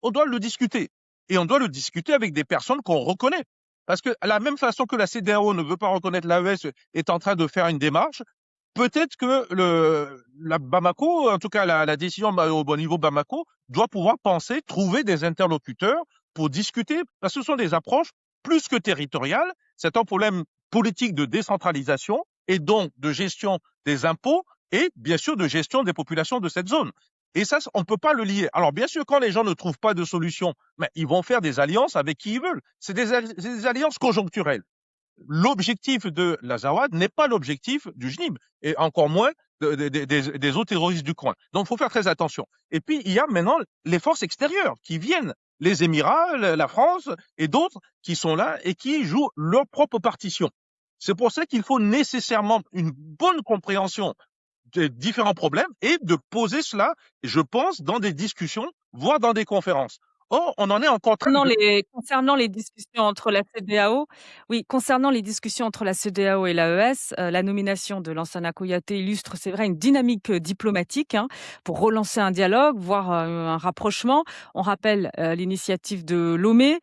on doit le discuter. Et on doit le discuter avec des personnes qu'on reconnaît. Parce que, à la même façon que la CEDEAO ne veut pas reconnaître l'AES est en train de faire une démarche, peut-être que la Bamako, en tout cas la décision au niveau Bamako, doit pouvoir penser, trouver des interlocuteurs pour discuter, parce que ce sont des approches plus que territoriales. C'est un problème politique de décentralisation et donc de gestion des impôts et bien sûr de gestion des populations de cette zone. Et ça, on ne peut pas le lier. Alors bien sûr, quand les gens ne trouvent pas de solution, mais ils vont faire des alliances avec qui ils veulent. C'est des alliances conjoncturelles. L'objectif de l'Azawad n'est pas l'objectif du JNIB, et encore moins des autres terroristes du coin. Donc, il faut faire très attention. Et puis, il y a maintenant les forces extérieures qui viennent, les Émirats, la France et d'autres qui sont là et qui jouent leur propre partition. C'est pour ça qu'il faut nécessairement une bonne compréhension des différents problèmes et de poser cela, je pense, dans des discussions, voire dans des conférences. Or, on en est encore très... Concernant les discussions entre la CEDEAO, oui, concernant les discussions entre la CEDEAO et l'AES, la nomination de Lansana Kouyaté illustre, c'est vrai, une dynamique diplomatique, hein, pour relancer un dialogue, voire un rapprochement. On rappelle l'initiative de Lomé,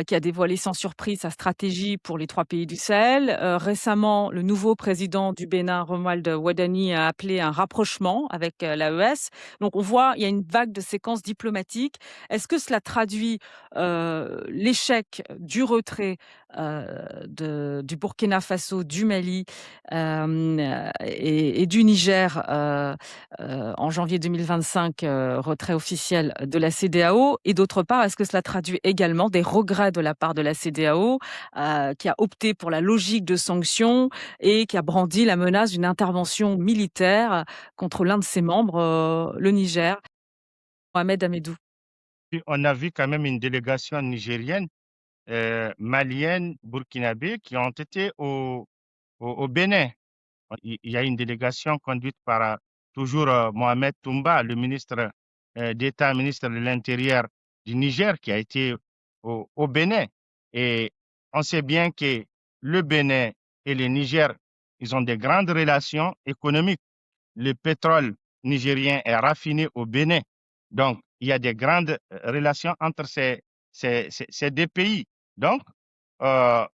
qui a dévoilé sans surprise sa stratégie pour les 3 pays du Sahel. Récemment, le nouveau président du Bénin, Romuald Wadani, a appelé un rapprochement avec l'AES. Donc on voit, il y a une vague de séquences diplomatiques. Est-ce que cela traduit l'échec du retrait du Burkina Faso, du Mali et du Niger en janvier 2025, retrait officiel de la CEDEAO? Et d'autre part, est-ce que cela traduit également des regrets de la part de la CEDEAO, qui a opté pour la logique de sanctions et qui a brandi la menace d'une intervention militaire contre l'un de ses membres, le Niger, Mohamed Hamidou? Puis, on a vu quand même une délégation nigérienne, malienne, burkinabé qui ont été au Bénin. Il y a une délégation conduite par toujours Mohamed Toumba, le ministre d'État, ministre de l'Intérieur du Niger, qui a été au Bénin. Et on sait bien que le Bénin et le Niger, ils ont de grandes relations économiques. Le pétrole nigérien est raffiné au Bénin. Donc, il y a des grandes relations entre ces 2 pays. Donc, euh,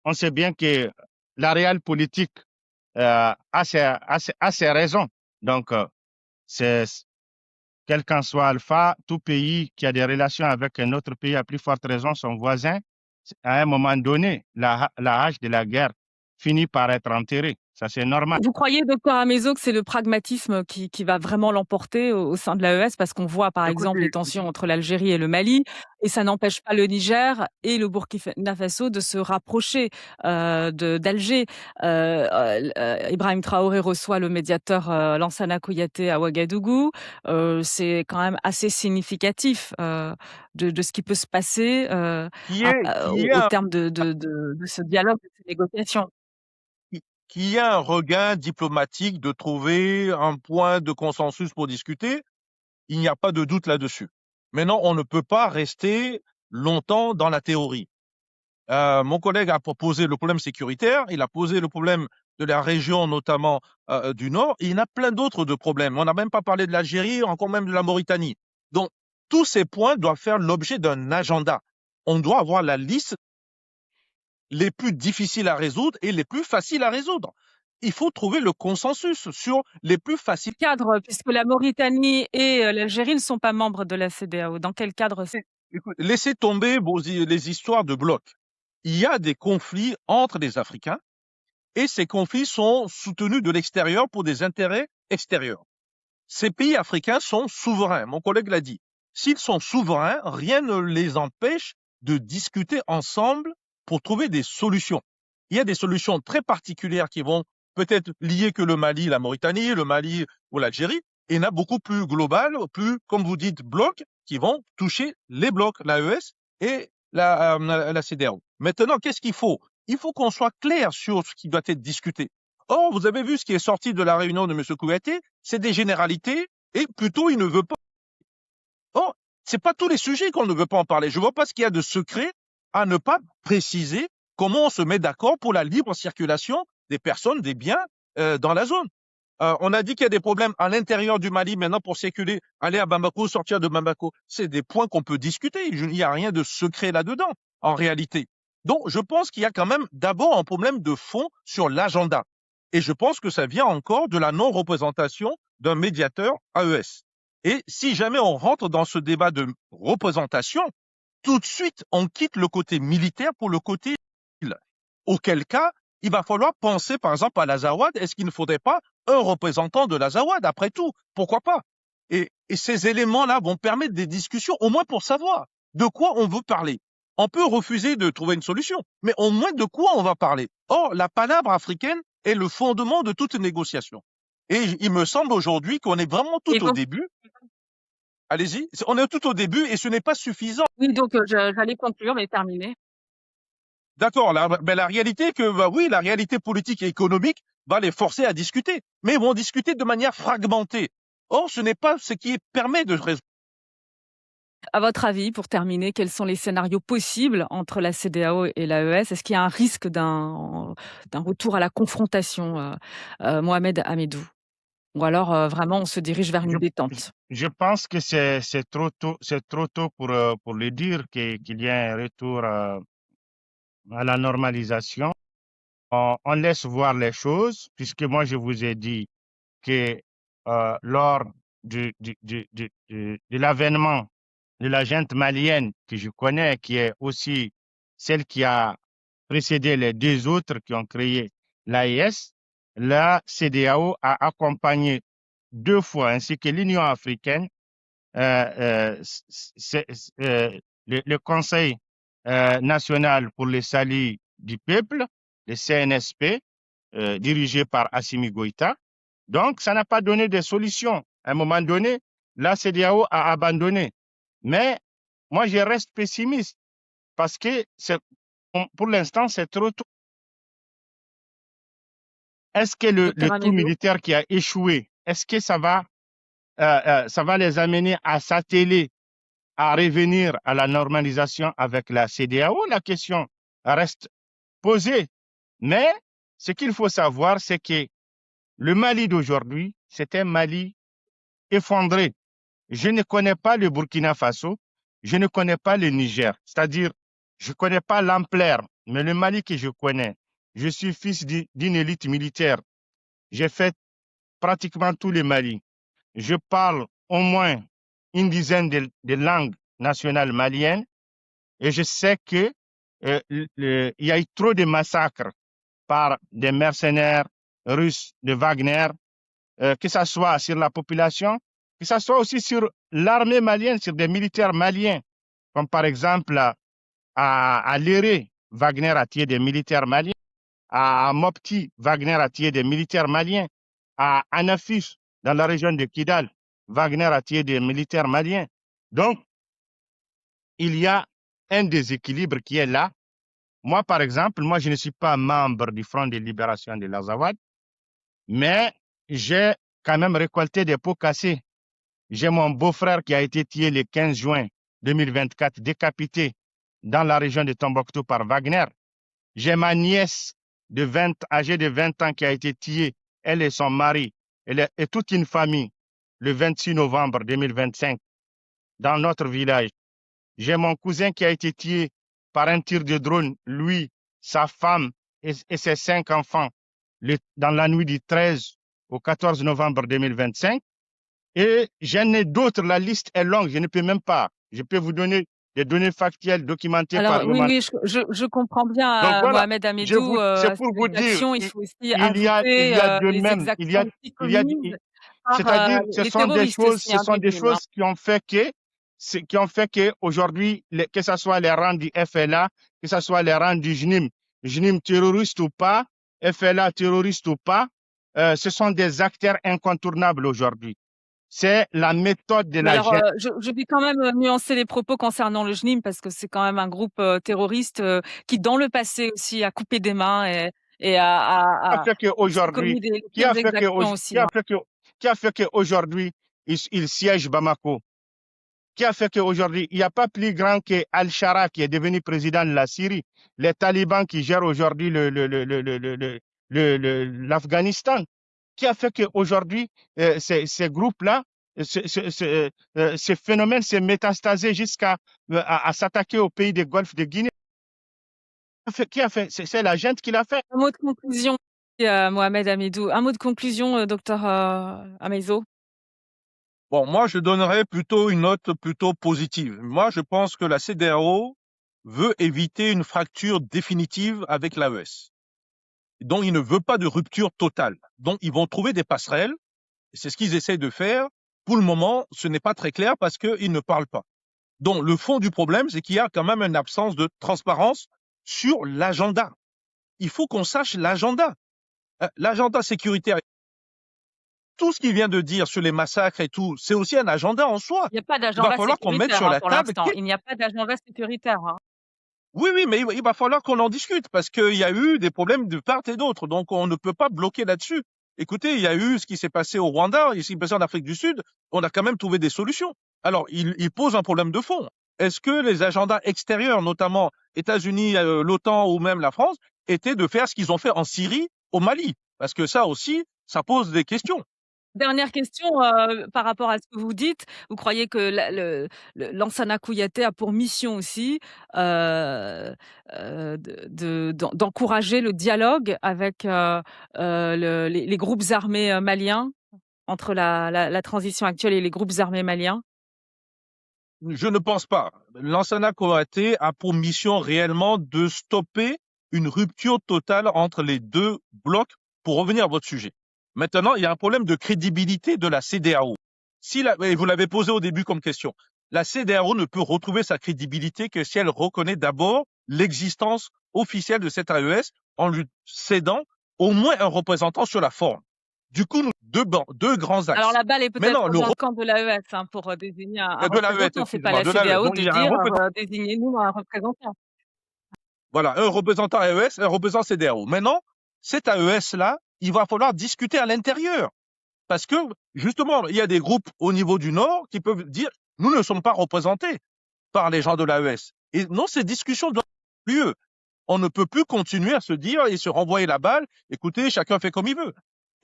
on sait bien que la réelle politique a ses raisons. Donc, quel qu'en soit Alpha, tout pays qui a des relations avec un autre pays, à plus forte raison son voisin, à un moment donné, la hache de la guerre finit par être enterrée. Ça, c'est normal. Vous croyez, docteur Amezo, que c'est le pragmatisme qui va vraiment l'emporter au sein de l'AES? Parce qu'on voit, par exemple, les Écoutez, tensions entre l'Algérie et le Mali, et ça n'empêche pas le Niger et le Burkina Faso de se rapprocher d'Alger. Ibrahim Traoré reçoit le médiateur Lansana Kouyaté à Ouagadougou. C'est quand même assez significatif de ce qui peut se passer qui est, qui est au un terme de ce dialogue, de ces négociations. qu'il y a un regain diplomatique de trouver un point de consensus pour discuter, il n'y a pas de doute là-dessus. Maintenant, on ne peut pas rester longtemps dans la théorie. Mon collègue a posé le problème sécuritaire, il a posé le problème de la région, notamment du Nord, et il y en a plein d'autres de problèmes. On n'a même pas parlé de l'Algérie, encore même de la Mauritanie. Donc, tous ces points doivent faire l'objet d'un agenda. On doit avoir la liste les plus difficiles à résoudre et les plus faciles à résoudre. Il faut trouver le consensus sur les plus faciles. Cadre, puisque la Mauritanie et l'Algérie ne sont pas membres de la CEDEAO. Dans quel cadre Écoute, laissez tomber les histoires de blocs. Il y a des conflits entre les Africains et ces conflits sont soutenus de l'extérieur pour des intérêts extérieurs. Ces pays africains sont souverains, mon collègue l'a dit. S'ils sont souverains, rien ne les empêche de discuter ensemble pour trouver des solutions. il y a des solutions très particulières qui vont peut-être lier que le Mali, la Mauritanie, le Mali ou l'Algérie. Et il y en a beaucoup plus globales, plus, comme vous dites, blocs qui vont toucher les blocs, l'AES et la CEDEAO. Maintenant, qu'est-ce qu'il faut? Il faut qu'on soit clair sur ce qui doit être discuté. Or, vous avez vu ce qui est sorti de la réunion de M. Kouyaté, c'est des généralités et plutôt il ne veut pas. Or, c'est pas tous les sujets qu'on ne veut pas en parler. Je vois pas ce qu'il y a de secret à ne pas préciser comment on se met d'accord pour la libre circulation des personnes, des biens dans la zone. On a dit qu'il y a des problèmes à l'intérieur du Mali maintenant pour circuler, aller à Bamako, sortir de Bamako. C'est des points qu'on peut discuter. Il n'y a rien de secret là-dedans, en réalité. Donc, je pense qu'il y a quand même d'abord un problème de fond sur l'agenda. Et je pense que ça vient encore de la non-représentation d'un médiateur AES. Et si jamais on rentre dans ce débat de représentation, tout de suite, on quitte le côté militaire pour le côté civil. Auquel cas, il va falloir penser, par exemple, à l'Azawad. Est-ce qu'il ne faudrait pas un représentant de l'Azawad, après tout? Pourquoi pas? Et ces éléments-là vont permettre des discussions, au moins pour savoir de quoi on veut parler. On peut refuser de trouver une solution, mais au moins de quoi on va parler. Or, la palabre africaine est le fondement de toute négociation. Et il me semble aujourd'hui qu'on est vraiment tout au début. Allez-y, on est tout au début et ce n'est pas suffisant. Oui, donc j'allais conclure, mais terminer. D'accord, la réalité est que, oui, la réalité politique et économique va les forcer à discuter, mais ils vont discuter de manière fragmentée. Or, ce n'est pas ce qui permet de résoudre. À votre avis, pour terminer, quels sont les scénarios possibles entre la CEDEAO et l'AES? Est-ce qu'il y a un risque d'un retour à la confrontation, Mohamed Hamidou? Ou alors vraiment on se dirige vers une détente? Je pense que c'est trop tôt pour le dire qu'il y a un retour à la normalisation. On laisse voir les choses, puisque moi je vous ai dit que lors de l'avènement de la junte malienne que je connais, qui est aussi celle qui a précédé les deux autres qui ont créé l'AES, la CEDEAO a accompagné 2 fois, ainsi que l'Union africaine, le Conseil national pour le salut du peuple, le CNSP, dirigé par Assimi Goïta. Donc, ça n'a pas donné de solution. À un moment donné, la CEDEAO a abandonné. Mais moi, je reste pessimiste parce que pour l'instant, c'est trop tôt. Est-ce que le coup militaire qui a échoué, est-ce que ça va les amener à s'atteler, à revenir à la normalisation avec la CEDEAO? La question reste posée. Mais ce qu'il faut savoir, c'est que le Mali d'aujourd'hui, c'est un Mali effondré. Je ne connais pas le Burkina Faso, je ne connais pas le Niger. C'est-à-dire, je ne connais pas l'ampleur, mais le Mali que je connais, je suis fils d'une élite militaire. J'ai fait pratiquement tous les Mali. Je parle au moins une dizaine de langues nationales maliennes et je sais que il y a eu trop de massacres par des mercenaires russes de Wagner, que ce soit sur la population, que ce soit aussi sur l'armée malienne, sur des militaires maliens, comme par exemple à Léré, Wagner a tué des militaires maliens, à Mopti, Wagner a tué des militaires maliens, à Anafis, dans la région de Kidal, Wagner a tué des militaires maliens. Donc, il y a un déséquilibre qui est là. Moi, par exemple, je ne suis pas membre du Front de libération de l'Azawad, mais j'ai quand même récolté des pots cassés. J'ai mon beau-frère qui a été tué le 15 juin 2024, décapité dans la région de Tombouctou par Wagner. J'ai ma nièce âgée de 20 ans qui a été tuée, elle et son mari, et toute une famille, le 26 novembre 2025, dans notre village. J'ai mon cousin qui a été tué par un tir de drone, lui, sa femme et ses 5 enfants, dans la nuit du 13 au 14 novembre 2025. Et j'en ai d'autres, la liste est longue, je ne peux même pas. Je peux vous donner des données factuelles documentées par Alors oui, je comprends bien, Donc voilà, Mohamed Hamidou, c'est pour vous dire, il faut aussi il y ajouter a de les même, exactions aussi commises par c'est-à-dire, ce les sont des terroristes choses, aussi, hein, des crimes, hein. qui ont fait que aujourd'hui, que ce soit les rangs du FLA, que ce soit les rangs du JNIM, JNIM terroriste ou pas, FLA terroriste ou pas, ce sont des acteurs incontournables aujourd'hui. C'est la méthode de Mais la alors, junte. je vais quand même nuancer les propos concernant le JNIM parce que c'est quand même un groupe terroriste qui, dans le passé aussi, a coupé des mains et Qui a fait commis qu'aujourd'hui, des qui a pires fait que, exactions aussi. qui a Hein. fait que, qui a fait qu'aujourd'hui, il siège Bamako? Qui a fait qu'aujourd'hui, il n'y a pas plus grand que Al-Shara qui est devenu président de la Syrie, les talibans qui gèrent aujourd'hui l'Afghanistan. Qui a fait qu'aujourd'hui, ces groupes-là, ce phénomène s'est métastasé jusqu'à à s'attaquer au pays des Golfe de Guinée? Qui a fait? C'est la junte qui l'a fait. Un mot de conclusion, Mohamed Hamidou. Un mot de conclusion, docteur Ameizo. Bon, moi, je donnerais plutôt une note plutôt positive. Moi, je pense que la CEDEAO veut éviter une fracture définitive avec l'AES. Donc, il ne veut pas de rupture totale. Donc, ils vont trouver des passerelles. C'est ce qu'ils essaient de faire. Pour le moment, ce n'est pas très clair parce qu'ils ne parlent pas. Donc, le fond du problème, c'est qu'il y a quand même une absence de transparence sur l'agenda. Il faut qu'on sache l'agenda. L'agenda sécuritaire, tout ce qu'il vient de dire sur les massacres et tout, c'est aussi un agenda en soi. Il n'y a pas Il va d'agenda falloir qu'on mette sécuritaire sur hein, la pour table. l'instant. Il n'y a pas d'agenda sécuritaire. Hein. Oui, oui, mais il va falloir qu'on en discute parce qu'il y a eu des problèmes de part et d'autre. Donc, on ne peut pas bloquer là-dessus. Écoutez, il y a eu ce qui s'est passé au Rwanda, ce qui s'est passé en Afrique du Sud. On a quand même trouvé des solutions. Alors, il pose un problème de fond. Est-ce que les agendas extérieurs, notamment États-Unis, l'OTAN ou même la France, étaient de faire ce qu'ils ont fait en Syrie, au Mali? Parce que ça aussi, ça pose des questions. Dernière question par rapport à ce que vous dites. Vous croyez que Lansana Kouyaté a pour mission aussi d'encourager le dialogue avec les groupes armés maliens, entre la transition actuelle et les groupes armés maliens? Je ne pense pas. Lansana Kouyaté a pour mission réellement de stopper une rupture totale entre les deux blocs pour revenir à votre sujet. Maintenant, il y a un problème de crédibilité de la CEDEAO. Et vous l'avez posé au début comme question. La CEDEAO ne peut retrouver sa crédibilité que si elle reconnaît d'abord l'existence officielle de cette AES en lui cédant au moins un représentant sur la forme. Du coup, deux grands axes. Alors la balle est peut-être Maintenant, dans le camp de l'AES hein, pour désigner un de l'AES, représentant. C'est pas excusez-moi, la de l'AES. CEDEAO Donc, de il y a un dire représentant. désignez-nous un représentant. Voilà, un représentant AES, un représentant CEDEAO. Maintenant, cet AES-là, il va falloir discuter à l'intérieur. Parce que, justement, il y a des groupes au niveau du Nord qui peuvent dire, nous ne sommes pas représentés par les gens de l'AES. Et non, ces discussions doivent avoir lieu. On ne peut plus continuer à se dire et se renvoyer la balle, écoutez, chacun fait comme il veut.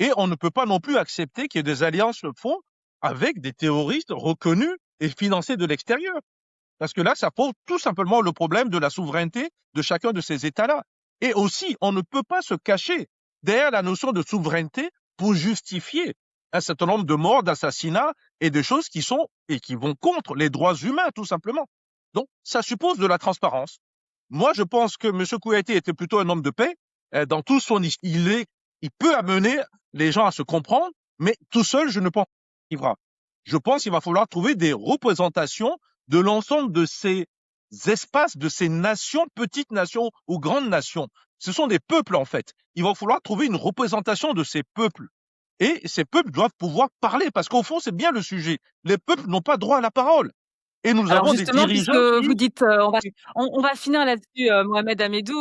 Et on ne peut pas non plus accepter qu'il y ait des alliances se font avec des terroristes reconnus et financés de l'extérieur. Parce que là, ça pose tout simplement le problème de la souveraineté de chacun de ces États-là. Et aussi, on ne peut pas se cacher derrière la notion de souveraineté pour justifier un certain nombre de morts, d'assassinats et de choses qui sont et qui vont contre les droits humains, tout simplement. Donc, ça suppose de la transparence. Moi, je pense que M. Kouyaté était plutôt un homme de paix. Dans tout son, il peut amener les gens à se comprendre, mais tout seul, je ne pense pas qu'il arrivera. Je pense qu'il va falloir trouver des représentations de l'ensemble de ces espaces, de ces nations, petites nations ou grandes nations. Ce sont des peuples, en fait. Il va falloir trouver une représentation de ces peuples. Et ces peuples doivent pouvoir parler, parce qu'au fond, c'est bien le sujet. Les peuples n'ont pas droit à la parole. Et nous Alors avons des justement, puisque dirigeants vous qui... dites, on va finir là-dessus, Mohamed Hamidou.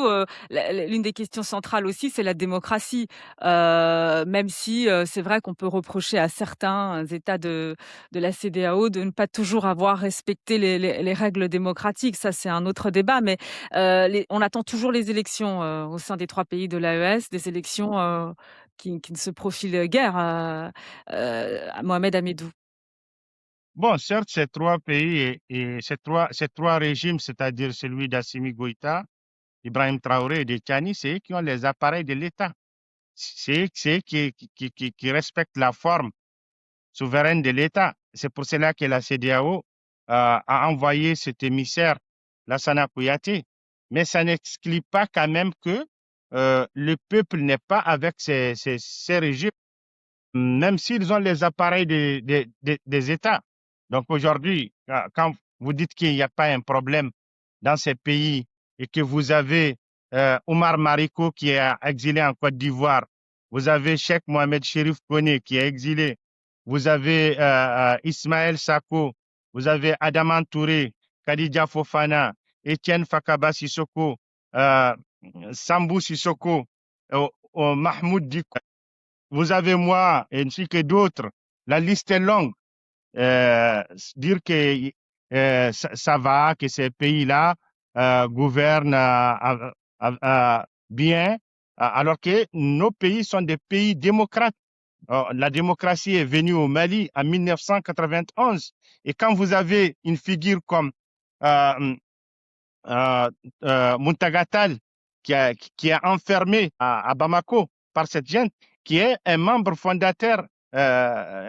L'une des questions centrales aussi, c'est la démocratie. Même si c'est vrai qu'on peut reprocher à certains États de la CEDEAO de ne pas toujours avoir respecté les règles démocratiques. Ça, c'est un autre débat. Mais on attend toujours les élections au sein des 3 pays de l'AES, des élections qui ne se profilent guère, Mohamed Hamidou. Bon, certes, ces trois pays et ces trois régimes, c'est-à-dire celui d'Assimi Goïta, Ibrahim Traoré et de Tchani, c'est eux qui ont les appareils de l'État. C'est eux qui respectent la forme souveraine de l'État. C'est pour cela que la CEDEAO a envoyé cet émissaire, Lassana Kouyaté. Mais ça n'exclut pas quand même que le peuple n'est pas avec ces régimes, même s'ils ont les appareils des États. Donc aujourd'hui, quand vous dites qu'il n'y a pas un problème dans ces pays et que vous avez Omar Mariko qui est exilé en Côte d'Ivoire. Vous avez Cheikh Mohamed Chérif Kone qui est exilé. Vous avez Ismaël Sako. Vous avez Adaman Touré, Khadija Fofana, Etienne Fakaba Sissoko, Sambou Sissoko, Mahmoud Diko. Vous avez moi ainsi que d'autres. La liste est longue. Dire que ça va, que ces pays-là gouvernent bien, alors que nos pays sont des pays démocrates. La démocratie est venue au Mali en 1991. Et quand vous avez une figure comme Muntagatal, qui est enfermé à Bamako par cette gente, qui est un membre fondateur,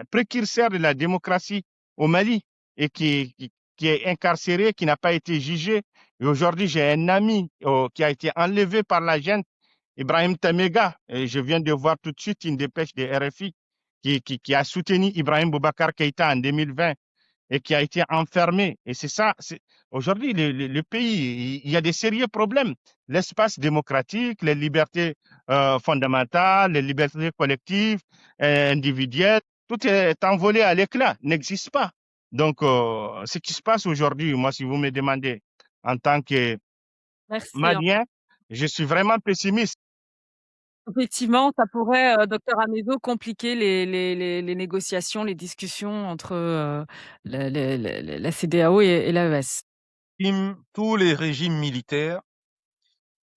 précurseur de la démocratie au Mali et qui est incarcéré, qui n'a pas été jugé. Et aujourd'hui, j'ai un ami qui a été enlevé par la gente, Ibrahim Tamega. Et je viens de voir tout de suite une dépêche de RFI qui a soutenu Ibrahim Boubacar Keïta en 2020 et qui a été enfermé. Et c'est ça, aujourd'hui, le pays, il y a des sérieux problèmes. L'espace démocratique, les libertés fondamentales, les libertés collectives, individuelles, tout est envolé à l'éclat, n'existe pas. Donc, ce qui se passe aujourd'hui, moi, si vous me demandez, en tant que Merci. Malien, je suis vraiment pessimiste. Effectivement, ça pourrait, docteur Amedo, compliquer les négociations, les discussions entre la CEDEAO et l'AES. Tous les régimes militaires,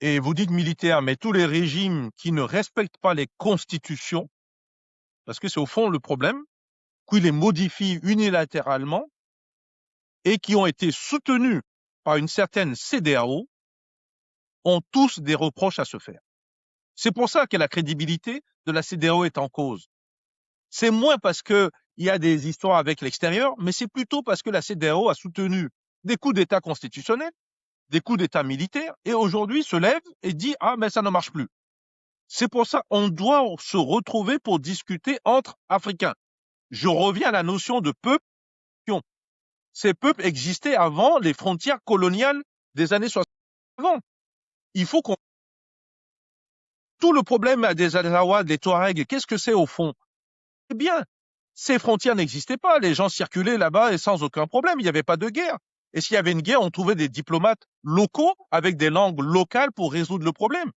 et vous dites militaires, mais tous les régimes qui ne respectent pas les constitutions, parce que c'est au fond le problème, qui les modifient unilatéralement et qui ont été soutenus par une certaine CEDEAO, ont tous des reproches à se faire. C'est pour ça que la crédibilité de la CEDEAO est en cause. C'est moins parce qu'il y a des histoires avec l'extérieur, mais c'est plutôt parce que la CEDEAO a soutenu des coups d'État constitutionnels, des coups d'État militaires, et aujourd'hui se lève et dit « Ah, mais ça ne marche plus ». C'est pour ça qu'on doit se retrouver pour discuter entre Africains. Je reviens à la notion de peuple. Ces peuples existaient avant les frontières coloniales des années 60. Il faut qu'on... Tout le problème des Azawad, des Touaregs, qu'est-ce que c'est au fond? Eh bien, ces frontières n'existaient pas. Les gens circulaient là-bas et sans aucun problème. Il n'y avait pas de guerre. Et s'il y avait une guerre, on trouvait des diplomates locaux avec des langues locales pour résoudre le problème.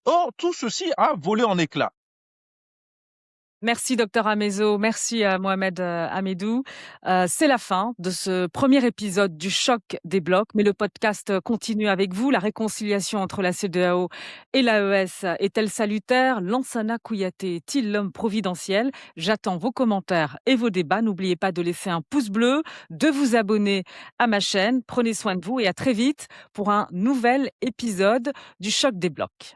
Or, tout ceci a volé en éclats. Merci docteur Amezo, merci à Mohamed Hamidou. C'est la fin de ce premier épisode du choc des blocs, mais le podcast continue avec vous. La réconciliation entre la CEDEAO et l'AES est-elle salutaire? Lansana Kouyaté est-il l'homme providentiel? J'attends vos commentaires et vos débats. N'oubliez pas de laisser un pouce bleu, de vous abonner à ma chaîne. Prenez soin de vous et à très vite pour un nouvel épisode du choc des blocs.